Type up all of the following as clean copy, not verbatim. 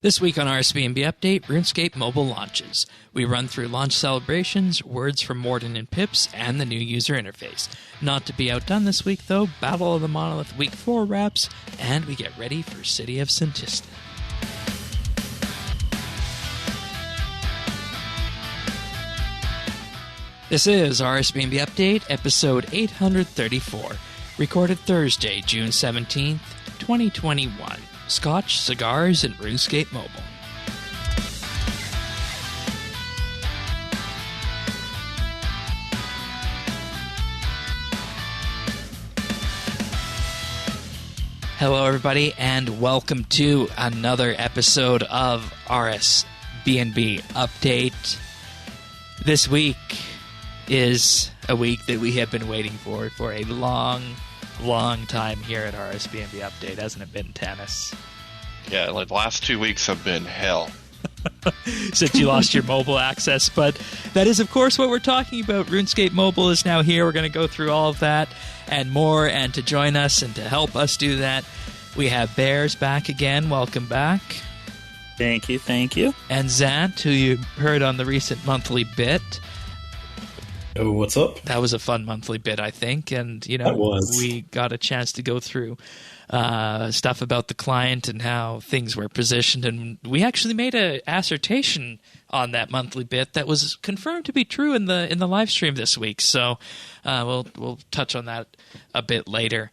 This week on RSBANDB Update, RuneScape Mobile launches. We run through launch celebrations, words from Warden and Pips, and the new user interface. Not to be outdone this week, though, Battle of the Monolith Week 4 wraps, and we get ready for City of Senntisten. This is RSBANDB Update, episode 834, recorded Thursday, June 17th, 2021. Scotch, Cigars, and RuneScape Mobile. Hello, everybody, and welcome to another episode of RSBANDB Update. This week is a week that we have been waiting for a long time here at RSBANDB Update, hasn't it been, Tannis? Yeah, like the last 2 weeks have been hell. Since you lost your mobile access, but that is, of course, what we're talking about. RuneScape Mobile is now here. We're going to go through all of that and more, and to join us and to help us do that, we have Bears back again. Welcome back. Thank you. And Zant, who you heard on the recent monthly bit. Oh, what's up? That was a fun monthly bit, I think, and we got a chance to go through stuff about the client and how things were positioned, and we actually made an assertion on that monthly bit that was confirmed to be true in the live stream this week. So we'll touch on that a bit later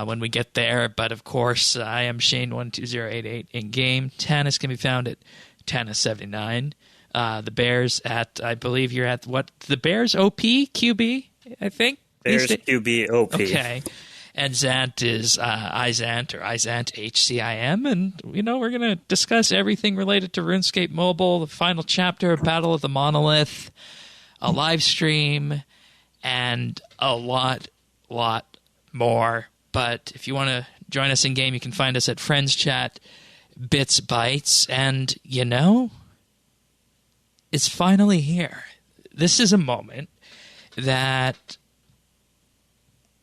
when we get there. But of course, I am Shane12088 in game. Tannis can be found at Tannis79. The Bears at, I believe you're at what? The Bears OP QB, I think? Bears QB OP. Okay. And Zant is iZant or iZant HCIM. And, we're going to discuss everything related to RuneScape Mobile, the final chapter of Battle of the Monolith, a live stream, and a lot more. But if you want to join us in game, you can find us at Friends Chat, BitsBytes, and, it's finally here. This is a moment that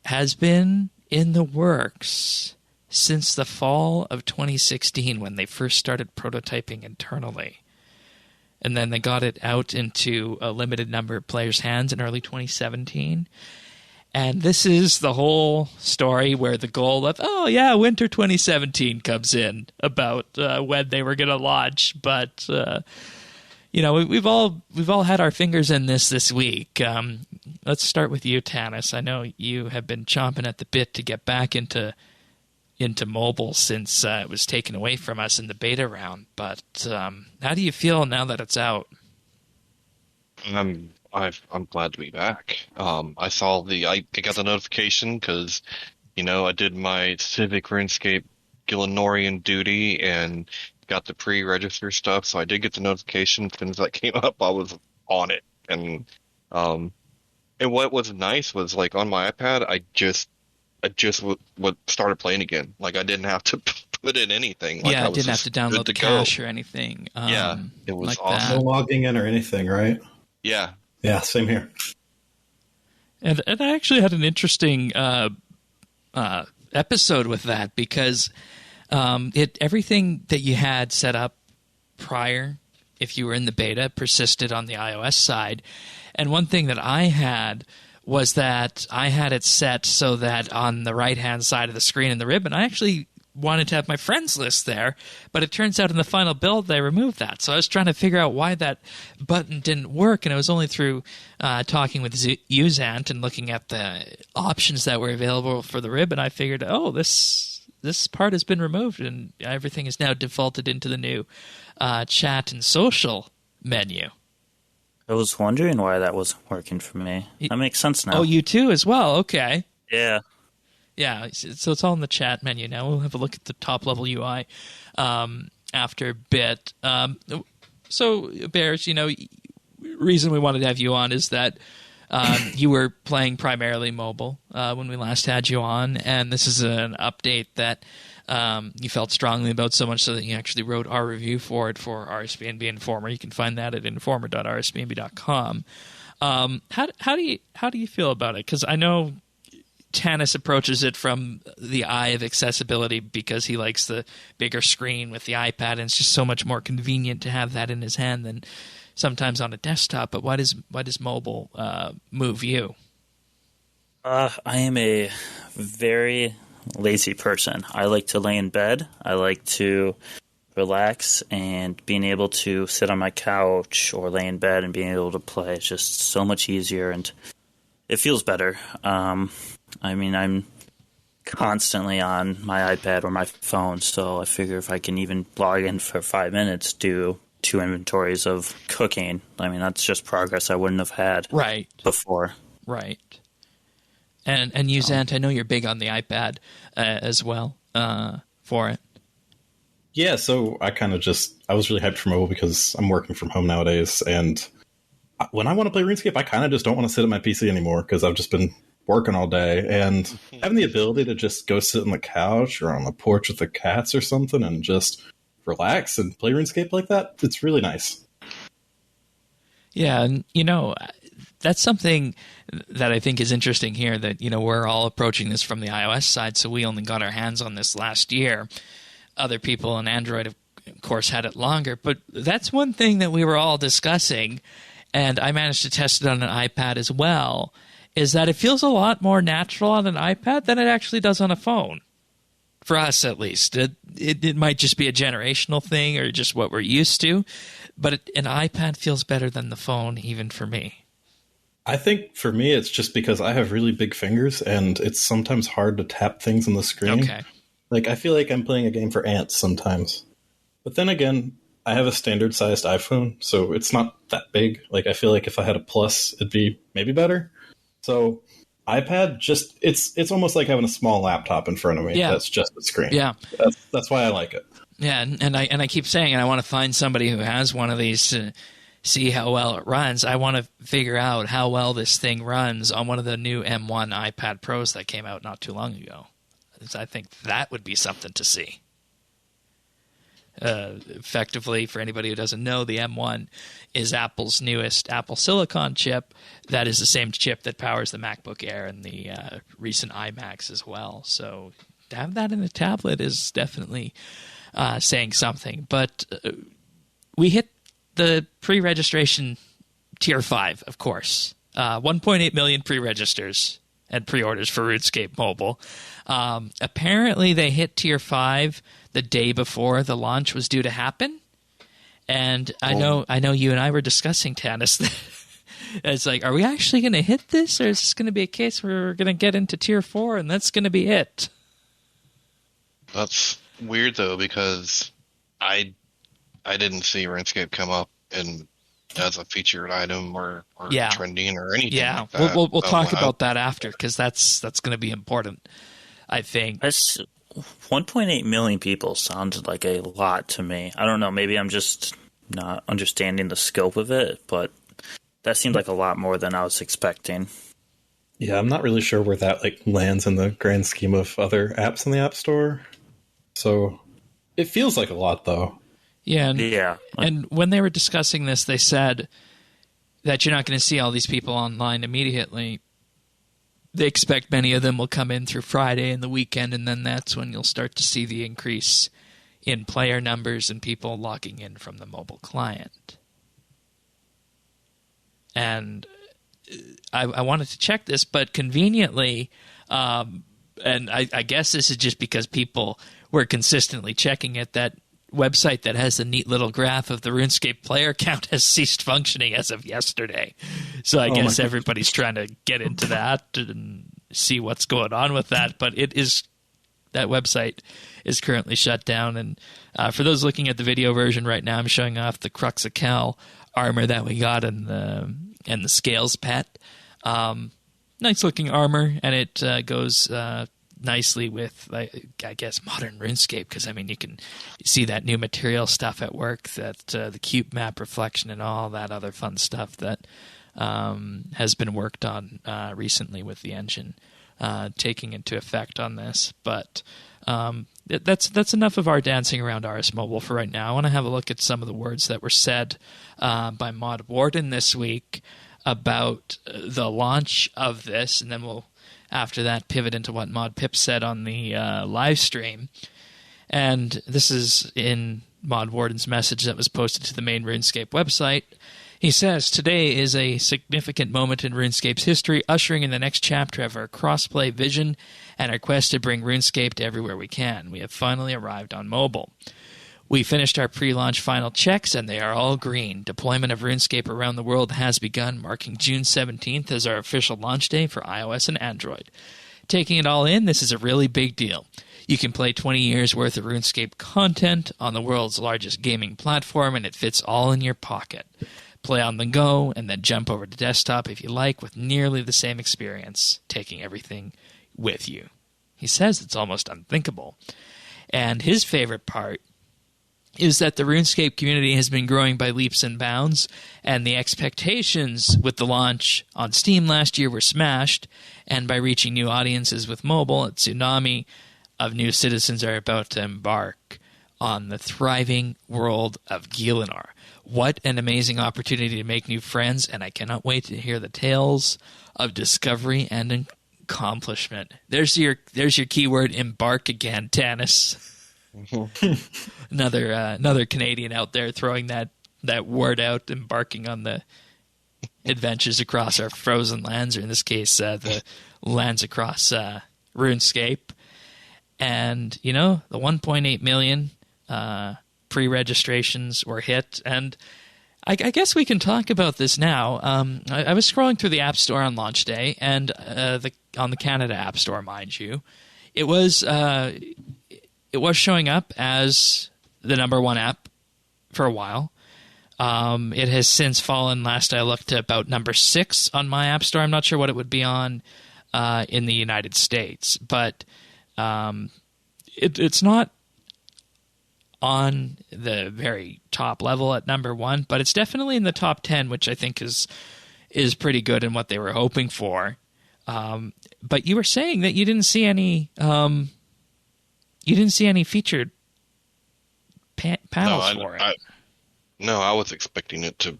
has been in the works since the fall of 2016 when they first started prototyping internally. And then they got it out into a limited number of players' hands in early 2017. And this is the whole story where the goal of, winter 2017 comes in about when they were going to launch. But we've all had our fingers in this week. Let's start with you, Tannis. I know you have been chomping at the bit to get back into mobile since it was taken away from us in the beta round. But how do you feel now that it's out? I'm glad to be back. I saw I got the notification because I did my Civic RuneScape Gillenorian duty and got the pre-register stuff, so I did get the notification. As soon as that came up, I was on it. And what was nice was, like, on my iPad, I just started playing again. Like, I didn't have to put in anything. Like, I didn't have to download the cache or anything. It was like awesome. No logging in or anything, right? Yeah, same here. And I actually had an interesting episode with that because everything that you had set up prior, if you were in the beta, persisted on the iOS side. And one thing that I had was that I had it set so that on the right-hand side of the screen in the ribbon, I actually wanted to have my friends list there, but it turns out in the final build they removed that. So I was trying to figure out why that button didn't work, and it was only through talking with Zant and looking at the options that were available for the ribbon, I figured, this part has been removed, and everything is now defaulted into the new chat and social menu. I was wondering why that wasn't working for me. That makes sense now. Oh, you too as well? Okay. Yeah. Yeah, so it's all in the chat menu now. We'll have a look at the top-level UI after a bit. So, Bears, reason we wanted to have you on is that you were playing primarily mobile when we last had you on, and this is an update that you felt strongly about, so much so that you actually wrote our review for it for RSBANDB Informer. You can find that at informer.rsbnb.com. How do you feel about it? Because I know Tanis approaches it from the eye of accessibility because he likes the bigger screen with the iPad, and it's just so much more convenient to have that in his hand than sometimes on a desktop. But why does mobile move you? I am a very lazy person. I like to lay in bed. I like to relax, and being able to sit on my couch or lay in bed and being able to play is just so much easier, and it feels better. I mean, I'm constantly on my iPad or my phone, so I figure if I can even log in for 5 minutes, do 2 inventories of cooking, I mean, that's just progress I wouldn't have had before. Right. And you, Zant, I know you're big on the iPad as well for it. Yeah, so I was really hyped for mobile because I'm working from home nowadays, and when I want to play RuneScape, I kind of just don't want to sit at my PC anymore because I've just been working all day, and having the ability to just go sit on the couch or on the porch with the cats or something and just relax and play RuneScape like that, it's really nice. Yeah, and that's something that I think is interesting here, that we're all approaching this from the iOS side, so we only got our hands on this last year. Other people on Android, of course, had it longer, but that's one thing that we were all discussing, and I managed to test it on an iPad as well, is that it feels a lot more natural on an iPad than it actually does on a phone. For us, at least. It might just be a generational thing or just what we're used to, but an iPad feels better than the phone, even for me. I think for me, it's just because I have really big fingers, and it's sometimes hard to tap things on the screen. Okay. Like, I feel like I'm playing a game for ants sometimes. But then again, I have a standard-sized iPhone, so it's not that big. Like, I feel like if I had a Plus, it'd be maybe better. So iPad, it's almost like having a small laptop in front of me. Yeah. That's just the screen. Yeah. That's why I like it. Yeah, and I keep saying, and I want to find somebody who has one of these to see how well it runs. I want to figure out how well this thing runs on one of the new M1 iPad Pros that came out not too long ago. I think that would be something to see. Effectively, for anybody who doesn't know, the M1 is Apple's newest Apple Silicon chip. That is the same chip that powers the MacBook Air and the recent iMacs as well. So to have that in a tablet is definitely saying something. But we hit the pre-registration tier 5, of course. 1.8 million pre-registers and pre-orders for RuneScape Mobile. Apparently, they hit tier 5 the day before the launch was due to happen. And I know you and I were discussing, Tanis, it's like, are we actually going to hit this, or is this going to be a case where we're going to get into tier 4 and that's going to be it? That's weird, though, because I didn't see RuneScape come up as a featured item or trending or anything. Yeah, like that. we'll talk about that after, because that's going to be important, I think. 1.8 million people sounded like a lot to me. I don't know, maybe I'm just not understanding the scope of it, but that seemed like a lot more than I was expecting. Yeah, I'm not really sure where that lands in the grand scheme of other apps in the App Store. So it feels like a lot, though. Yeah, and when they were discussing this, they said that you're not going to see all these people online immediately. They expect many of them will come in through Friday and the weekend, and then that's when you'll start to see the increase in player numbers and people logging in from the mobile client. And I wanted to check this, but conveniently, and I guess this is just because people were consistently checking it, that website that has the neat little graph of the RuneScape player count has ceased functioning as of yesterday. So I guess everybody's trying to get into that and see what's going on with that. But that website is currently shut down. And for those looking at the video version right now, I'm showing off the Cruxacal armor that we got and the Scales pet. Nice looking armor, and it goes nicely with, I guess, modern RuneScape, because you can see that new material stuff at work, that the cube map reflection and all that other fun stuff that has been worked on recently with the engine taking into effect on this. But that's enough of our dancing around RS Mobile for right now. I want to have a look at some of the words that were said by Mod Warden this week about the launch of this, and then we'll after that, pivot into what Mod Pips said on the live stream. And this is in Mod Warden's message that was posted to the main RuneScape website. He says, "Today is a significant moment in RuneScape's history, ushering in the next chapter of our crossplay vision and our quest to bring RuneScape to everywhere we can. We have finally arrived on mobile. We finished our pre-launch final checks, and they are all green. Deployment of RuneScape around the world has begun, marking June 17th as our official launch day for iOS and Android. Taking it all in, this is a really big deal. You can play 20 years' worth of RuneScape content on the world's largest gaming platform, and it fits all in your pocket. Play on the go, and then jump over to desktop if you like, with nearly the same experience, taking everything with you." He says it's almost unthinkable. And his favorite part is that the RuneScape community has been growing by leaps and bounds, and the expectations with the launch on Steam last year were smashed, and by reaching new audiences with mobile, a tsunami of new citizens are about to embark on the thriving world of Gielinor. What an amazing opportunity to make new friends, and I cannot wait to hear the tales of discovery and accomplishment. There's your keyword, embark again, Tanis. Another Canadian out there throwing that word out, embarking on the adventures across our frozen lands, or in this case, the lands across RuneScape. And, the 1.8 million pre-registrations were hit, and I guess we can talk about this now. I was scrolling through the App Store on launch day, and on the Canada App Store, mind you, it was showing up as the number one app for a while. It has since fallen, last I looked, to about number 6 on my App Store. I'm not sure what it would be on in the United States, but it's not on the very top level at number 1, but it's definitely in the top 10, which I think is pretty good and what they were hoping for. But you were saying that you didn't see any featured panels for it. I was expecting it to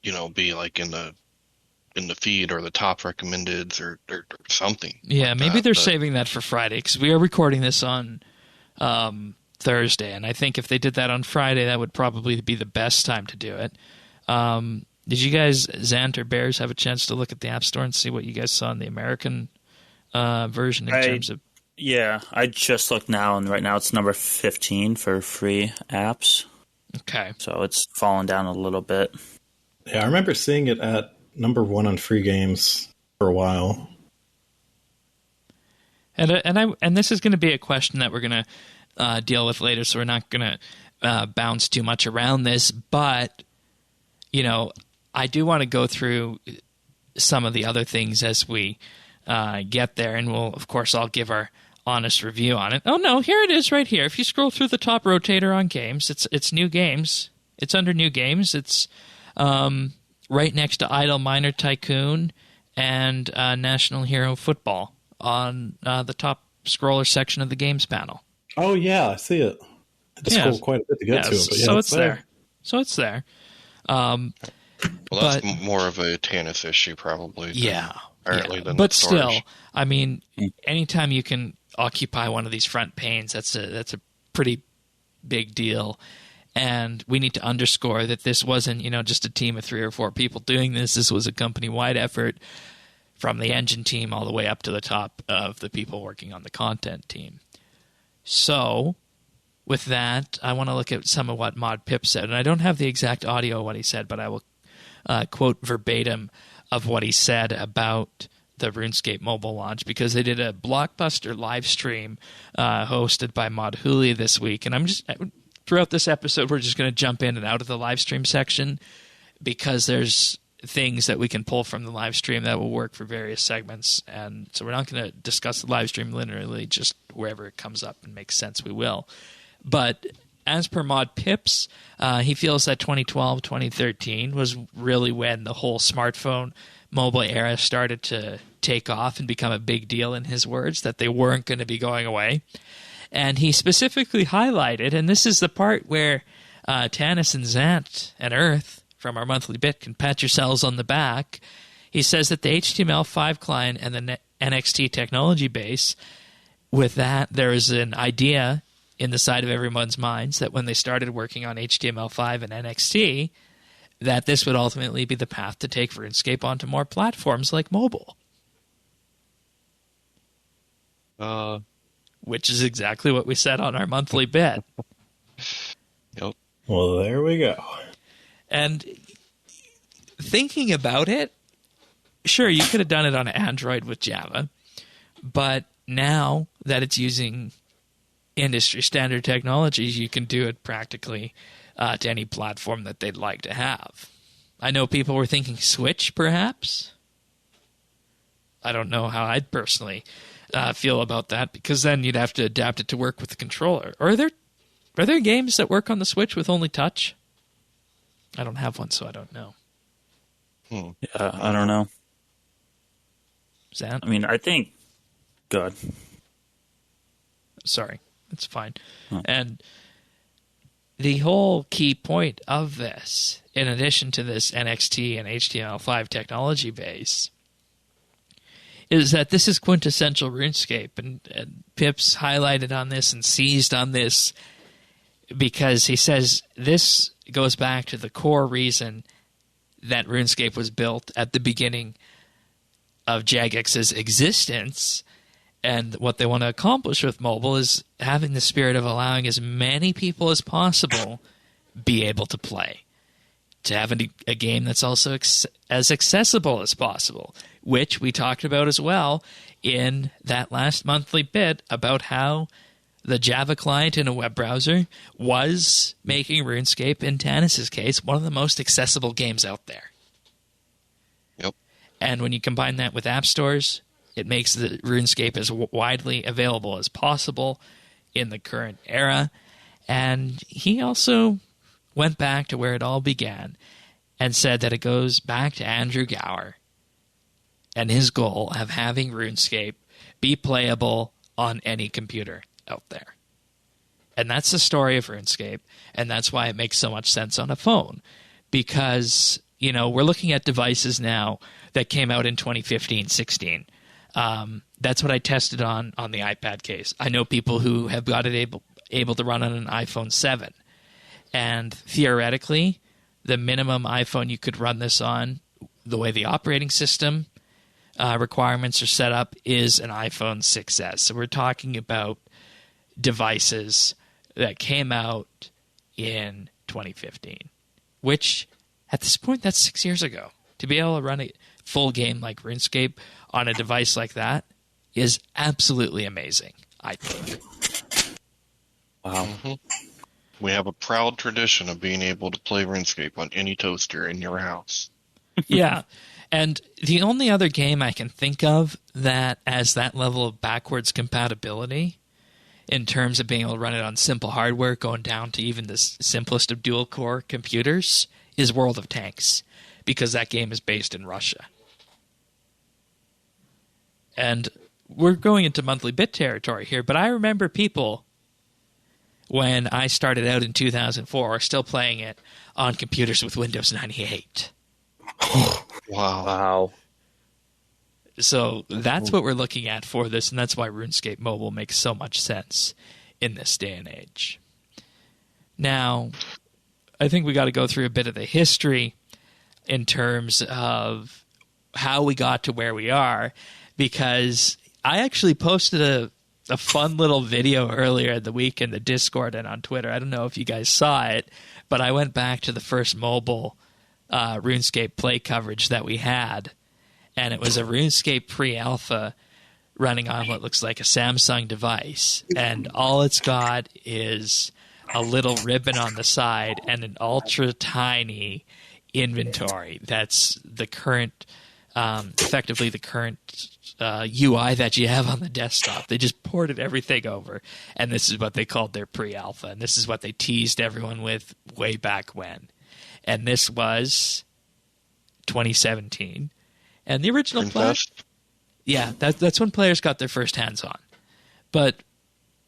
be like in the feed or the top recommendeds or something. Yeah, like maybe they're saving that for Friday, because we are recording this on Thursday, and I think if they did that on Friday, that would probably be the best time to do it. Did you guys, Zant or Bears, have a chance to look at the App Store and see what you guys saw in the American version in terms of... Yeah, I just looked now, and right now it's number 15 for free apps. Okay. So it's fallen down a little bit. Yeah, I remember seeing it at number 1 on free games for a while. And this is going to be a question that we're going to deal with later, so we're not going to bounce too much around this. But, I do want to go through some of the other things as we get there, and I'll give our honest review on it. Oh, no, here it is right here. If you scroll through the top rotator on games, it's new games. It's under new games. It's right next to Idle Miner Tycoon and National Hero Football on the top scroller section of the games panel. Oh, yeah, I see it. I just scrolled quite a bit to get to it. But so it's there. So it's there. That's more of a Tanis issue, probably. Yeah. Apparently, than but storage. Still, I mean, anytime you can occupy one of these front panes, that's a pretty big deal. And we need to underscore that this wasn't, just a team of 3 or 4 people doing this. This was a company-wide effort from the engine team all the way up to the top of the people working on the content team. So, with that, I want to look at some of what Mod Pips said. And I don't have the exact audio of what he said, but I will quote verbatim of what he said about the RuneScape mobile launch, because they did a blockbuster live stream hosted by Mod Huli this week. And throughout this episode, we're just going to jump in and out of the live stream section, because there's things that we can pull from the live stream that will work for various segments. And so we're not going to discuss the live stream linearly, just wherever it comes up and makes sense, we will. But as per Mod Pips, he feels that 2012, 2013 was really when the whole smartphone mobile era started to take off and become a big deal, in his words, that they weren't going to be going away. And he specifically highlighted, and this is the part where Tanis and Zant and Earth from our monthly bit can pat yourselves on the back. He says that the HTML5 client and the NXT technology base, with that, there is an idea in the side of everyone's minds that when they started working on HTML5 and NXT, that this would ultimately be the path to take RuneScape onto more platforms like mobile. Which is exactly what we said on our monthly bit. Yep. Well, there we go. And thinking about it, sure, you could have done it on Android with Java, but now that it's using industry standard technologies, you can do it practically to any platform that they'd like to have. I know people were thinking Switch, perhaps. I don't know how I'd personally feel about that, because then you'd have to adapt it to work with the controller. Or are there games that work on the Switch with only touch? I don't have one, so I don't know. Yeah, I don't know. Zan? I mean, I think... Good. Sorry, it's fine. Oh. And the whole key point of this, in addition to this NXT and HTML5 technology base, is that this is quintessential RuneScape. And Pips highlighted on this and seized on this because he says this goes back to the core reason that RuneScape was built at the beginning of Jagex's existence. And what they want to accomplish with mobile is having the spirit of allowing as many people as possible be able to play. To have a game that's also as accessible as possible, which we talked about as well in that last monthly bit about how the Java client in a web browser was making RuneScape, in Tanis's case, one of the most accessible games out there. Yep. And when you combine that with app stores, it makes the RuneScape as widely available as possible in the current era. And he also went back to where it all began and said that it goes back to Andrew Gower and his goal of having RuneScape be playable on any computer out there. And that's the story of RuneScape, and that's why it makes so much sense on a phone. Because, you know, we're looking at devices now that came out in 2015-16. That's what I tested on the iPad case. I know people who have got it able to run on an iPhone 7. And theoretically, the minimum iPhone you could run this on, the way the operating system requirements are set up, is an iPhone 6S. So we're talking about devices that came out in 2015, which at this point, that's 6 years ago. To be able to run a full game like RuneScape on a device like that is absolutely amazing, I think. Wow. Mm-hmm. We have a proud tradition of being able to play RuneScape on any toaster in your house. Yeah. And the only other game I can think of that has that level of backwards compatibility in terms of being able to run it on simple hardware, going down to even the simplest of dual-core computers, is World of Tanks, because that game is based in Russia. And we're going into monthly bit territory here, but I remember people, when I started out in 2004, are still playing it on computers with Windows 98. Wow. So that's what we're looking at for this, and that's why RuneScape Mobile makes so much sense in this day and age. Now, I think we got to go through a bit of the history in terms of how we got to where we are, because I actually posted a fun little video earlier in the week in the Discord and on Twitter. I don't know if you guys saw it, but I went back to the first mobile RuneScape play coverage that we had, and it was a RuneScape pre-alpha running on what looks like a Samsung device, and all it's got is a little ribbon on the side and an ultra-tiny inventory. That's the current, effectively the current UI that you have on the desktop. They just ported everything over, and this is what they called their pre-alpha, and this is what they teased everyone with way back when. And this was 2017. And the original players, yeah, that's when players got their first hands on. But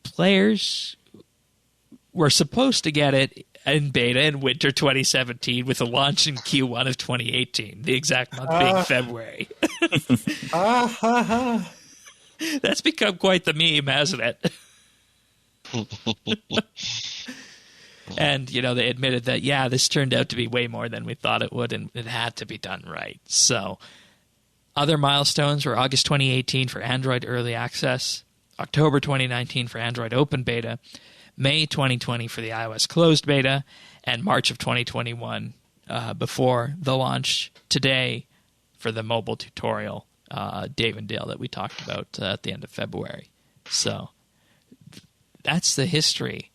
players were supposed to get it in beta in winter 2017 with a launch in Q1 of 2018, the exact month being February. That's become quite the meme, hasn't it? And, you know, they admitted that, yeah, this turned out to be way more than we thought it would, and it had to be done right. So other milestones were August 2018 for Android Early Access, October 2019 for Android Open Beta, May 2020 for the iOS Closed Beta, and March of 2021 before the launch today for the mobile tutorial, Dave and Dale, that we talked about at the end of February. So that's the history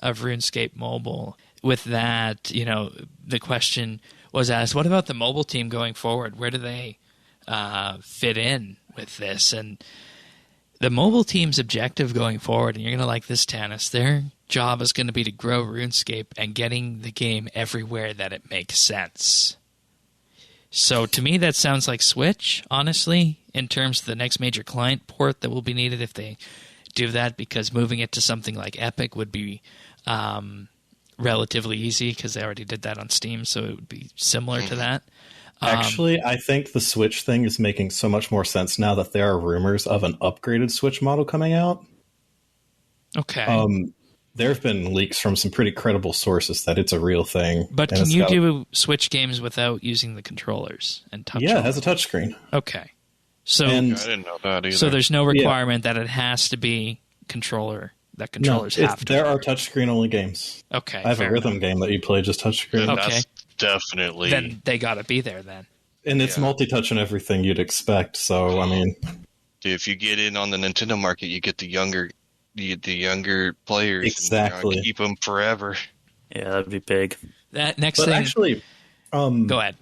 of RuneScape Mobile. With that, you know, the question was asked, what about the mobile team going forward? Where do they fit in with this? And the mobile team's objective going forward, and you're going to like this, Tanis, their job is going to be to grow RuneScape and getting the game everywhere that it makes sense. So to me, that sounds like Switch, honestly, in terms of the next major client port that will be needed if they do that, because moving it to something like Epic would be relatively easy because they already did that on Steam, so it would be similar to that. Actually, I think the Switch thing is making so much more sense now that there are rumors of an upgraded Switch model coming out. Okay. There have been leaks from some pretty credible sources that it's a real thing. But can you do Switch games without using the controllers and touch? Yeah, it has a touchscreen. Okay. So I didn't know that either. So there's no requirement that it has to be controllers have to. There are touchscreen only games. Okay. I have a rhythm game that you play just touchscreen. Then Okay. that's definitely. Then they got to be there then. And it's multi-touch and everything you'd expect. So I mean, if you get in on the Nintendo market, you get the younger players. Exactly. And, keep them forever. Yeah, that'd be big. That next but thing. actually, Go ahead.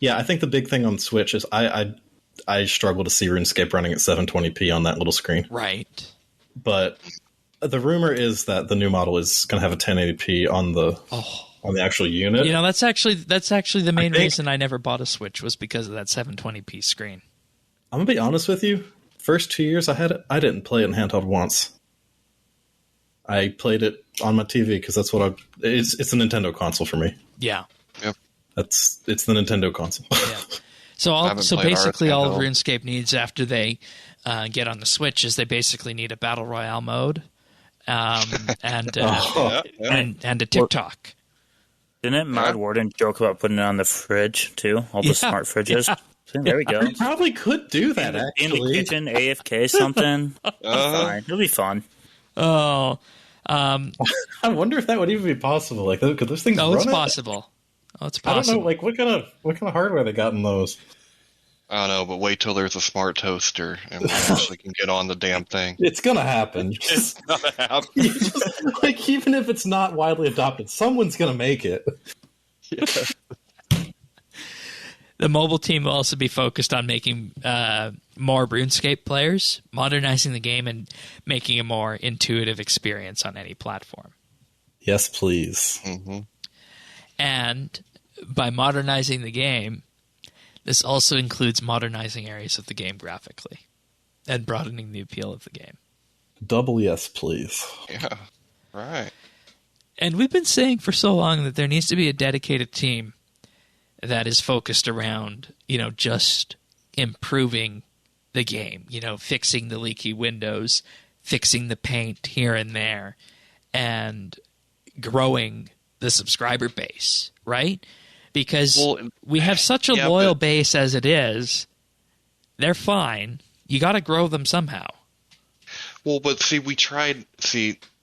Yeah, I think the big thing on Switch is I struggle to see RuneScape running at 720p on that little screen. Right. But the rumor is that the new model is going to have a 1080p on the actual unit. You know, that's actually the main reason I never bought a Switch, was because of that 720p screen. I'm going to be honest with you. First 2 years I had it, I didn't play it in handheld once. I played it on my TV because that's what it's a Nintendo console for me. Yeah. Yep. It's the Nintendo console. Yeah. So basically all RuneScape needs after they get on the Switch is they basically need a Battle Royale mode and a TikTok. Didn't Mad Warden joke about putting it on the fridge, too? All the smart fridges? Yeah. There we go. You probably could do that, in the kitchen, AFK something. Fine. It'll be fun. Oh. I wonder if that would even be possible. Like, could those things run it's it? possible. Oh, it's possible. I don't know, like, what kind of hardware they got in those? I don't know, but wait till there's a smart toaster and we actually can get on the damn thing. It's gonna happen. It's gonna happen. Like, even if it's not widely adopted, someone's gonna make it. Yeah. The mobile team will also be focused on making more RuneScape players, modernizing the game, and making a more intuitive experience on any platform. Yes, please. Mm-hmm. And by modernizing the game, this also includes modernizing areas of the game graphically and broadening the appeal of the game. Double yes, please. Yeah, right. And we've been saying for so long that there needs to be a dedicated team that is focused around, just improving the game, fixing the leaky windows, fixing the paint here and there, and growing the subscriber base, right? Because we have such a loyal base as it is. They're fine. You got to grow them somehow. Well, but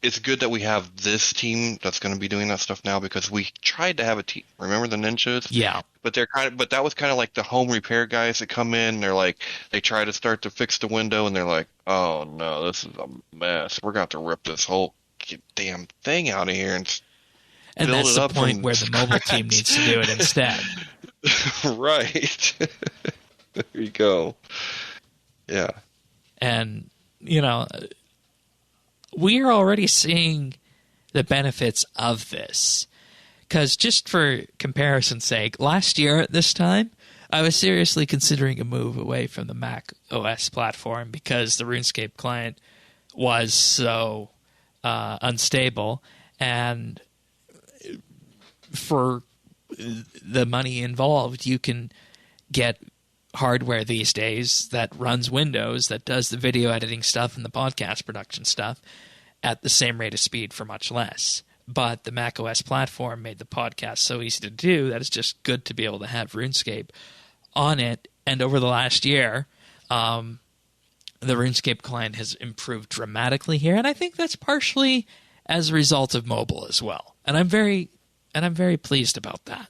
it's good that we have this team that's going to be doing that stuff now, because we tried to have a team. Remember the ninjas? Yeah. But that was kind of like the home repair guys that come in. They're like, they try to start to fix the window, and they're like, "Oh no, this is a mess. We're going to have to rip this whole damn thing out of here and build that's it the up point where the mobile team needs to do it instead." Right. There you go. Yeah. And we are already seeing the benefits of this. Because just for comparison's sake, last year at this time, I was seriously considering a move away from the Mac OS platform because the RuneScape client was so unstable. And for the money involved, you can get hardware these days that runs Windows, that does the video editing stuff and the podcast production stuff at the same rate of speed for much less. But the macOS platform made the podcast so easy to do that it's just good to be able to have RuneScape on it. And over the last year, the RuneScape client has improved dramatically here, and I think that's partially as a result of mobile as well. And I'm very pleased about that.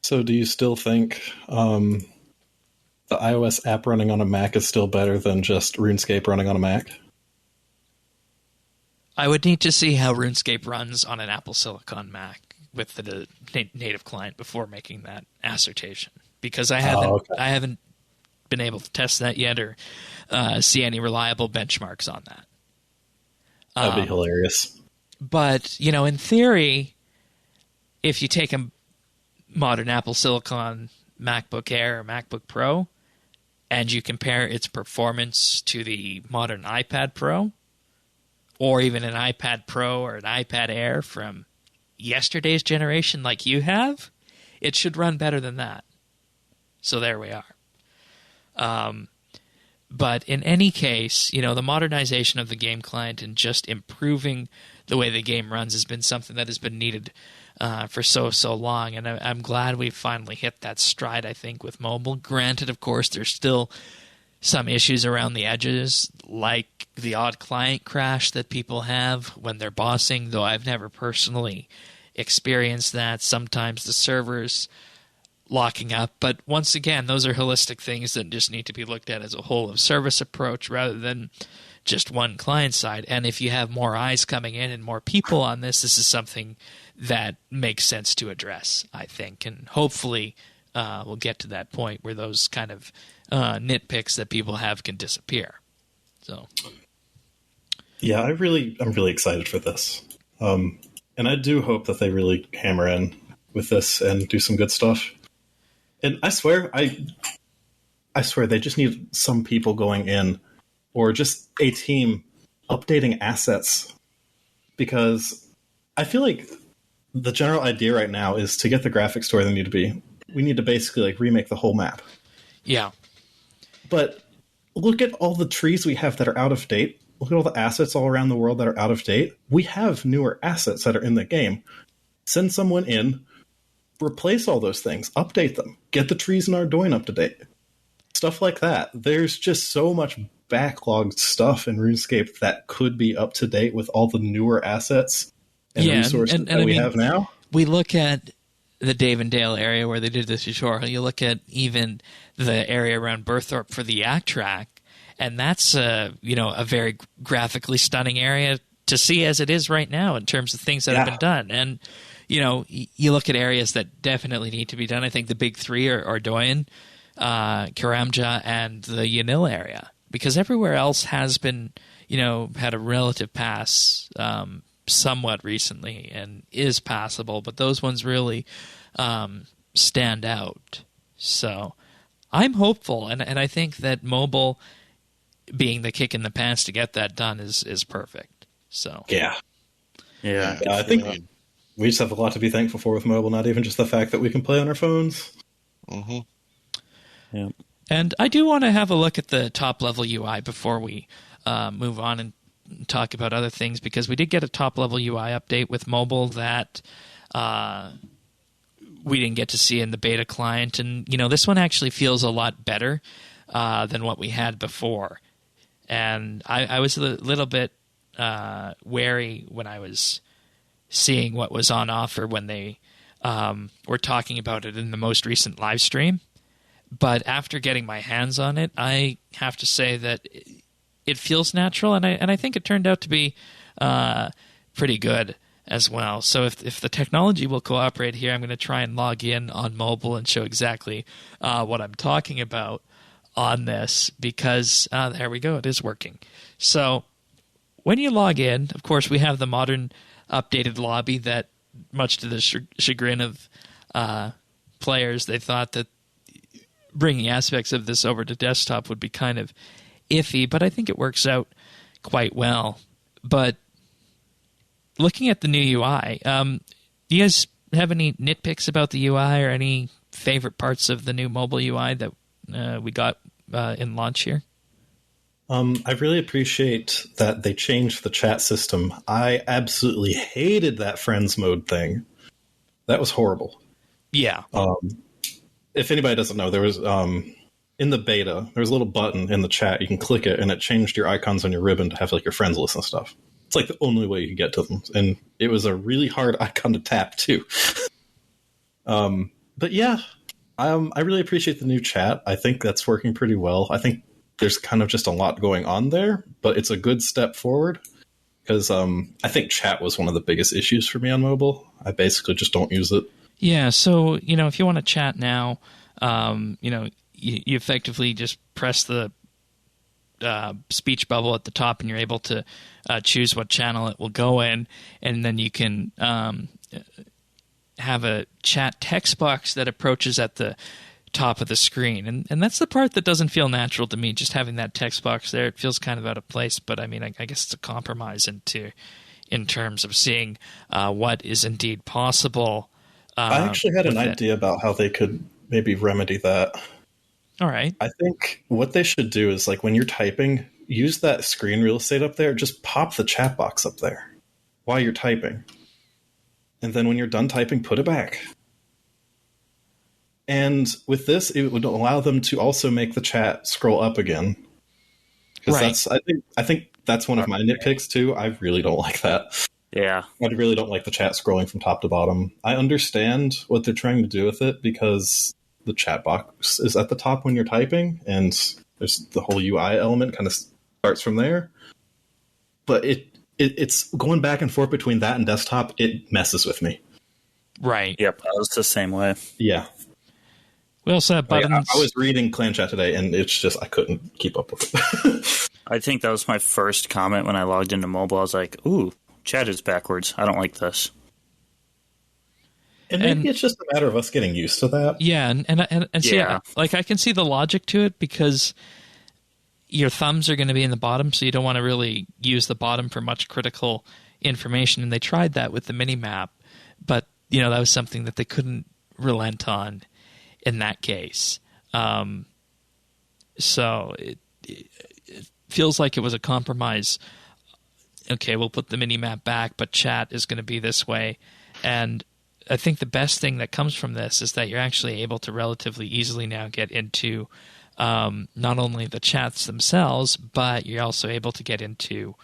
So do you still think the iOS app running on a Mac is still better than just RuneScape running on a Mac? I would need to see how RuneScape runs on an Apple Silicon Mac with the native client before making that assertion, because I haven't been able to test that yet or see any reliable benchmarks on that. That'd be hilarious. But, in theory, if you take a modern Apple Silicon MacBook Air or MacBook Pro and you compare its performance to the modern iPad Pro, or even an iPad Pro or an iPad Air from yesterday's generation like you have, it should run better than that. So there we are. But in any case, the modernization of the game client and just improving the way the game runs has been something that has been needed for so long. And I'm glad we finally hit that stride, I think, with mobile. Granted, of course, there's still some issues around the edges, like the odd client crash that people have when they're bossing, though I've never personally experienced that. Sometimes the servers locking up. But once again, those are holistic things that just need to be looked at as a whole of service approach rather than just one client side. And if you have more eyes coming in and more people on this is something that makes sense to address, I think. And hopefully we'll get to that point where those kind of nitpicks that people have can disappear. So, yeah, I'm really excited for this. And I do hope that they really hammer in with this and do some good stuff. And I swear they just need some people going in, or just a team updating assets, because I feel like the general idea right now is to get the graphics to where they need to be. We need to basically remake the whole map. Yeah. But look at all the trees we have that are out of date. Look at all the assets all around the world that are out of date. We have newer assets that are in the game. Send someone in, replace all those things, update them, get the trees in Ardoin up to date. Stuff like that. There's just so much backlogged stuff in RuneScape that could be up to date with all the newer assets and resources that we have now. We look at the Dave and Dale area where they did the tutorial. You look at even the area around Burthorpe for the Yak Track, and that's a very graphically stunning area to see as it is right now in terms of things that have been done. And you look at areas that definitely need to be done. I think the big three are Ardoin, Karamja, and the Yanil area, because everywhere else has been, had a relative pass somewhat recently and is passable, but those ones really stand out. So I'm hopeful, and I think that mobile being the kick in the pants to get that done is perfect. So yeah, I think we just have a lot to be thankful for with mobile, not even just the fact that we can play on our phones. Mm-hmm. Yeah. And I do want to have a look at the top-level UI before we move on and talk about other things, because we did get a top-level UI update with mobile that we didn't get to see in the beta client. And, this one actually feels a lot better than what we had before. And I was a little bit wary when I was seeing what was on offer when they were talking about it in the most recent live stream. But after getting my hands on it, I have to say that it feels natural, and I think it turned out to be pretty good as well. So if the technology will cooperate here, I'm going to try and log in on mobile and show exactly what I'm talking about on this, because there we go, it is working. So when you log in, of course, we have the modern updated lobby that, much to the chagrin of players, they thought that bringing aspects of this over to desktop would be kind of iffy, but I think it works out quite well. But looking at the new UI, you guys have any nitpicks about the UI or any favorite parts of the new mobile UI that we got in launch here? I really appreciate that they changed the chat system. I absolutely hated that friends mode thing. That was horrible. Yeah. If anybody doesn't know, there was in the beta, there was a little button in the chat. You can click it, and it changed your icons on your ribbon to have like your friends list and stuff. It's like the only way you could get to them, and it was a really hard icon to tap too. But yeah, I really appreciate the new chat. I think that's working pretty well. I think there's kind of just a lot going on there, but it's a good step forward because I think chat was one of the biggest issues for me on mobile. I basically just don't use it. Yeah, so, if you want to chat now, you effectively just press the speech bubble at the top and you're able to choose what channel it will go in, and then you can have a chat text box that approaches at the top of the screen, and that's the part that doesn't feel natural to me, just having that text box there. It feels kind of out of place, but I mean, I guess it's a compromise in terms of seeing what is indeed possible. I actually had an idea about how they could maybe remedy that. All right. I think what they should do is, like, when you're typing, use that screen real estate up there, just pop the chat box up there while you're typing. And then when you're done typing, put it back. And with this, it would allow them to also make the chat scroll up again. Because right. I think that's one of my nitpicks too. I really don't like that. Yeah. I really don't like the chat scrolling from top to bottom. I understand what they're trying to do with it because the chat box is at the top when you're typing, and there's the whole UI element kind of starts from there. But it's going back and forth between that and desktop. It messes with me. Right. Yep, I was the same way. Yeah. We also have buttons. I was reading Clan Chat today, and it's just I couldn't keep up with it. I think that was my first comment when I logged into mobile. I was like, ooh, chat is backwards. I don't like this. And maybe it's just a matter of us getting used to that. Yeah, and see, Yeah. like I can see the logic to it because your thumbs are going to be in the bottom, so you don't want to really use the bottom for much critical information. And they tried that with the mini-map, but that was something that they couldn't relent on in that case. So it feels like it was a compromise. Okay, we'll put the mini-map back, but chat is going to be this way. And I think the best thing that comes from this is that you're actually able to relatively easily now get into not only the chats themselves, but you're also able to get into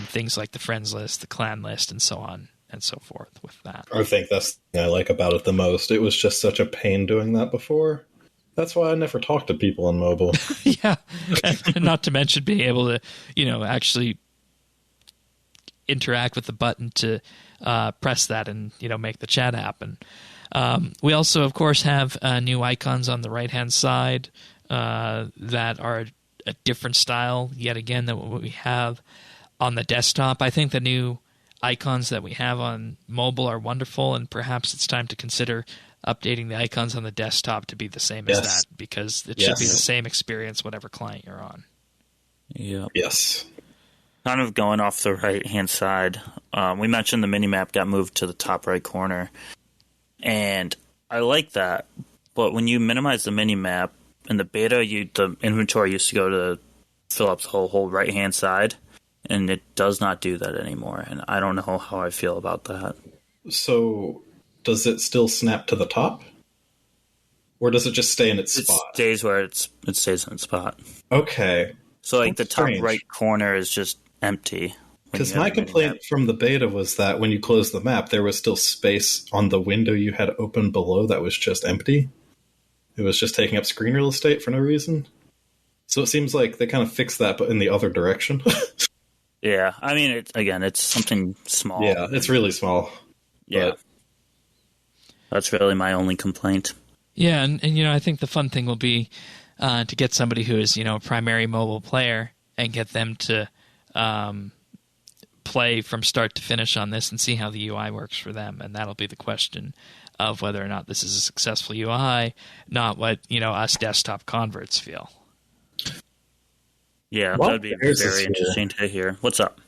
things like the friends list, the clan list, and so on and so forth with that. I think that's the thing I like about it the most. It was just such a pain doing that before. That's why I never talk to people on mobile. Yeah, and not to mention being able to, actually interact with the button to press that and make the chat happen. We also, of course, have new icons on the right-hand side that are a different style, yet again, than what we have on the desktop. I think the new icons that we have on mobile are wonderful, and perhaps it's time to consider updating the icons on the desktop to be the same as that, because it should be the same experience whatever client you're on. Yeah. Yes. Kind of going off the right-hand side, we mentioned the mini-map got moved to the top right corner, and I like that, but when you minimize the mini-map, in the beta, the inventory used to go to fill up the whole right-hand side, and it does not do that anymore, and I don't know how I feel about that. So, does it still snap to the top? Or does it just stay in its spot? It stays where it stays in its spot. Okay. So, like, That's the top strange. right corner is just empty. Because my complaint from the beta was that when you closed the map, there was still space on the window you had open below that was just empty. It was just taking up screen real estate for no reason. So it seems like they kind of fixed that, but in the other direction. Yeah, I mean, it's something small. Yeah, it's really small. Yeah. But That's really my only complaint. Yeah, and I think the fun thing will be to get somebody who is, a primary mobile player and get them to play from start to finish on this and see how the UI works for them. And that'll be the question of whether or not this is a successful UI, not what, us desktop converts feel. Yeah, Well, that'd be very interesting to hear. What's up?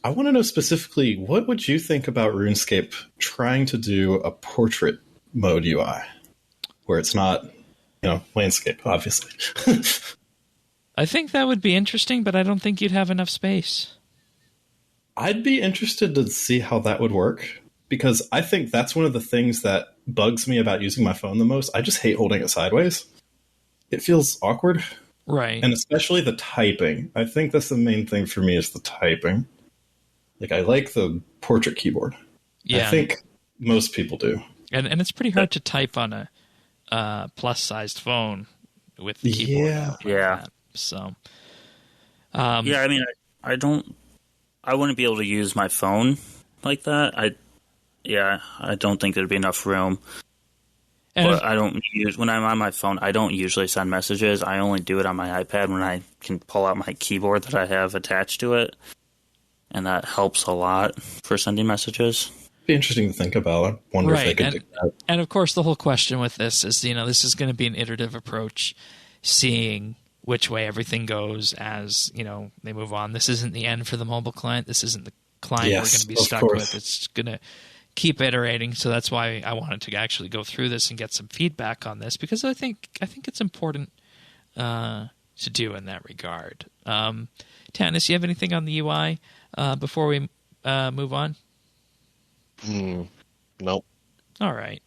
I want to know specifically, what would you think about RuneScape trying to do a portrait mode UI where it's not, landscape, obviously. I think that would be interesting, but I don't think you'd have enough space. I'd be interested to see how that would work, because I think that's one of the things that bugs me about using my phone the most. I just hate holding it sideways. It feels awkward. Right. And especially the typing. I think that's the main thing for me is the typing. Like, I like the portrait keyboard. Yeah. I think most people do. And it's pretty hard to type on a plus-sized phone with the keyboard. Yeah. That. So. Yeah, I mean, I wouldn't be able to use my phone like that. I don't think there'd be enough room. But when I'm on my phone, I don't usually send messages. I only do it on my iPad when I can pull out my keyboard that I have attached to it. And that helps a lot for sending messages. Be interesting to think about. I wonder if they could do that. And of course, the whole question with this is, this is going to be an iterative approach, seeing which way everything goes as, they move on. This isn't the end for the mobile client. This isn't the client we're going to be stuck with. It's going to keep iterating. So that's why I wanted to actually go through this and get some feedback on this, because I think it's important to do in that regard. Tanis, you have anything on the UI before we move on? Nope. All right.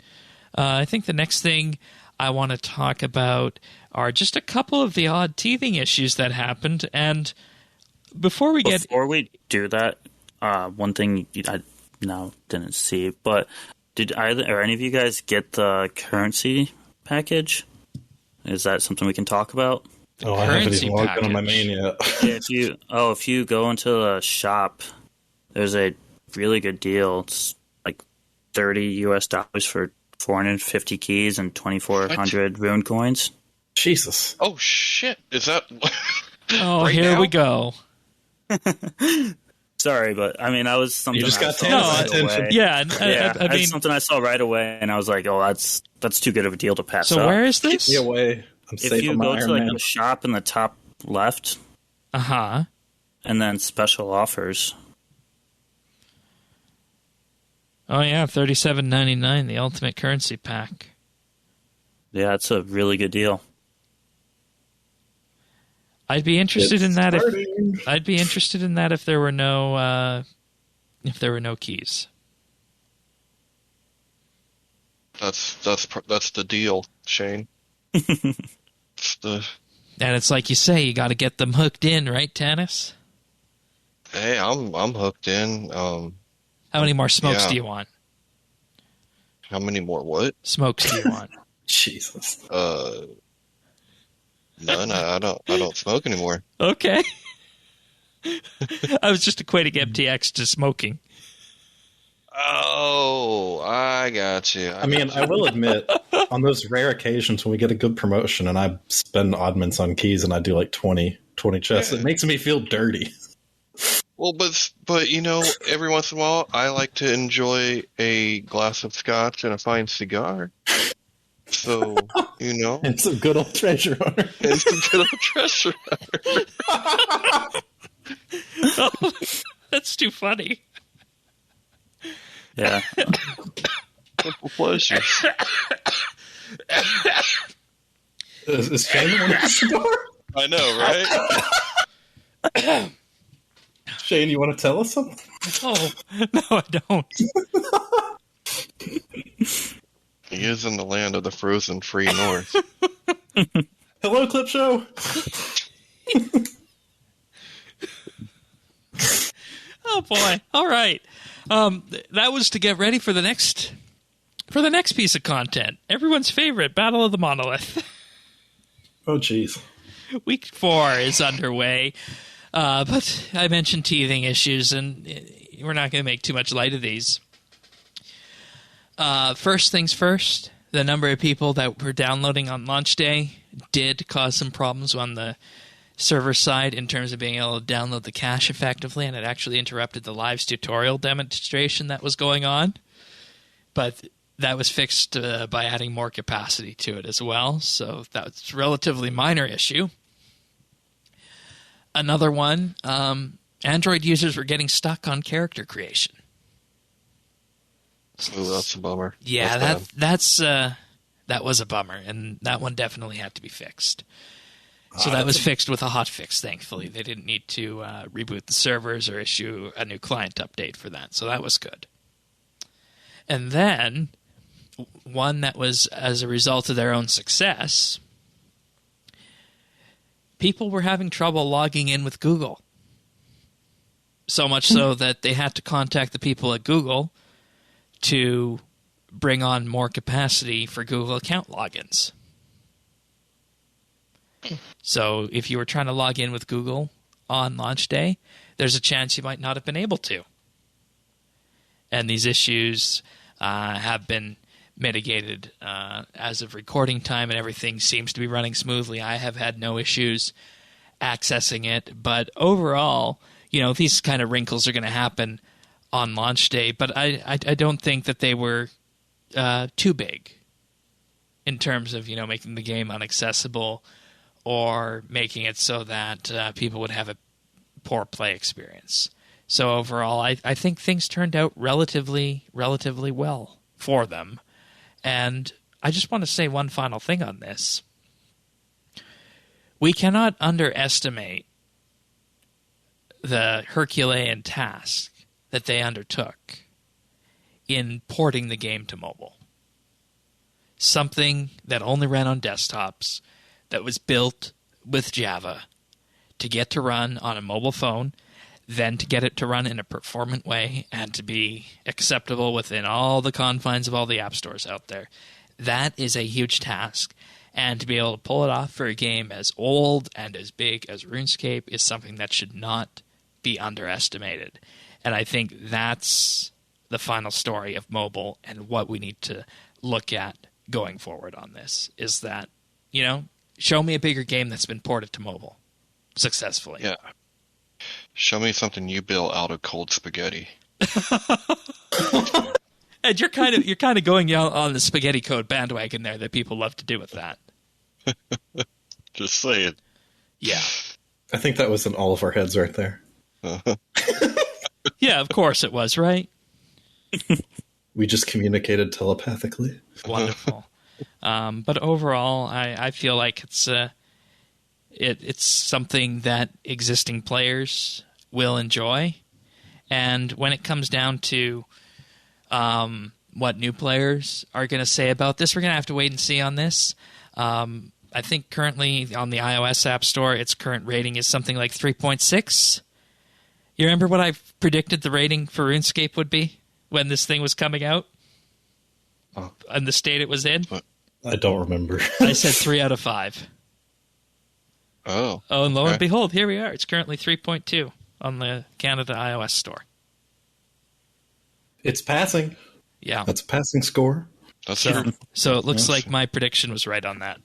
I think the next thing I want to talk about are just a couple of the odd teething issues that happened. And before we do that, one thing I didn't see, but did any of you guys get the currency package? Is that something we can talk about? I haven't even logged on my main yet. If you go into the shop, there's a really good deal. It's like $30 for 450 keys and 2,400 rune coins. Jesus. Oh, shit. Is that... Oh, right here now? we go. Sorry, but I mean, that was something You just got attention. Yeah, I mean, something I saw right away, and I was like, "Oh, that's too good of a deal to pass up." So where is this? Keep me away. If you go to the shop in the top left, and then special offers. Oh yeah, $37.99, the ultimate currency pack. Yeah, it's a really good deal. I'd be interested in that. I'd be interested in that if there were no keys. That's the deal, Shane. And it's like you say, you got to get them hooked in, right, Tanis? Hey, I'm hooked in. How many more smokes do you want? How many more what? Smokes do you want? Jesus. None. I don't smoke anymore. Okay. I was just equating MTX to smoking. Oh, I got you. I will admit, on those rare occasions when we get a good promotion and I spend oddments on keys and I do like 20 chests, it makes me feel dirty. Well, but every once in a while, I like to enjoy a glass of Scotch and a fine cigar. So, It's a good old treasure hunter. It's a good old treasure hunter. Oh, that's too funny. Yeah. Simple pleasures. Is Shane the one with the cigar? I know, right? Shane, you want to tell us something? Oh, no, I don't. He is in the land of the frozen free north. Hello, Clip Show. Oh boy! All right, that was to get ready for the next piece of content. Everyone's favorite, Battle of the Monolith. Oh, jeez. Week 4 is underway, but I mentioned teething issues, and we're not going to make too much light of these. First things first, the number of people that were downloading on launch day did cause some problems on the server side in terms of being able to download the cache effectively, and it actually interrupted the live tutorial demonstration that was going on. But that was fixed by adding more capacity to it as well, so that's a relatively minor issue. Another one, Android users were getting stuck on character creation. Oh, that's a bummer. Yeah, That's bad. that was a bummer, and that one definitely had to be fixed. So that was fixed with a hotfix, thankfully. They didn't need to reboot the servers or issue a new client update for that, so that was good. And then, one that was as a result of their own success, people were having trouble logging in with Google. So much so that they had to contact the people at Google to bring on more capacity for Google account logins. So if you were trying to log in with Google on launch day, there's a chance you might not have been able to. And these issues have been mitigated as of recording time, and everything seems to be running smoothly. I have had no issues accessing it, but overall, these kind of wrinkles are going to happen on launch day, but I don't think that they were too big in terms of making the game inaccessible or making it so that people would have a poor play experience. So overall, I think things turned out relatively well for them. And I just want to say one final thing on this. We cannot underestimate the Herculean task that they undertook in porting the game to mobile. Something that only ran on desktops, that was built with Java to get to run on a mobile phone, then to get it to run in a performant way and to be acceptable within all the confines of all the app stores out there. That is a huge task. And to be able to pull it off for a game as old and as big as RuneScape is something that should not be underestimated. And I think that's the final story of mobile, and what we need to look at going forward on this is that, show me a bigger game that's been ported to mobile successfully. Yeah. Show me something you built out of cold spaghetti. And you're kind of going on the spaghetti code bandwagon there that people love to do with that. Just saying. Yeah. I think that was in all of our heads right there. Yeah, of course it was, right? We just communicated telepathically. Wonderful. But overall, I feel like it's something that existing players will enjoy. And when it comes down to what new players are going to say about this, we're going to have to wait and see on this. I think currently on the iOS App Store, its current rating is something like 3.6. You remember what I predicted the rating for RuneScape would be when this thing was coming out? And the state it was in? I don't remember. I said 3 out of 5. Oh. Oh, and lo and behold, here we are. It's currently 3.2 on the Canada iOS store. It's passing. Yeah. That's a passing score. That's true. So it looks like my prediction was right on that.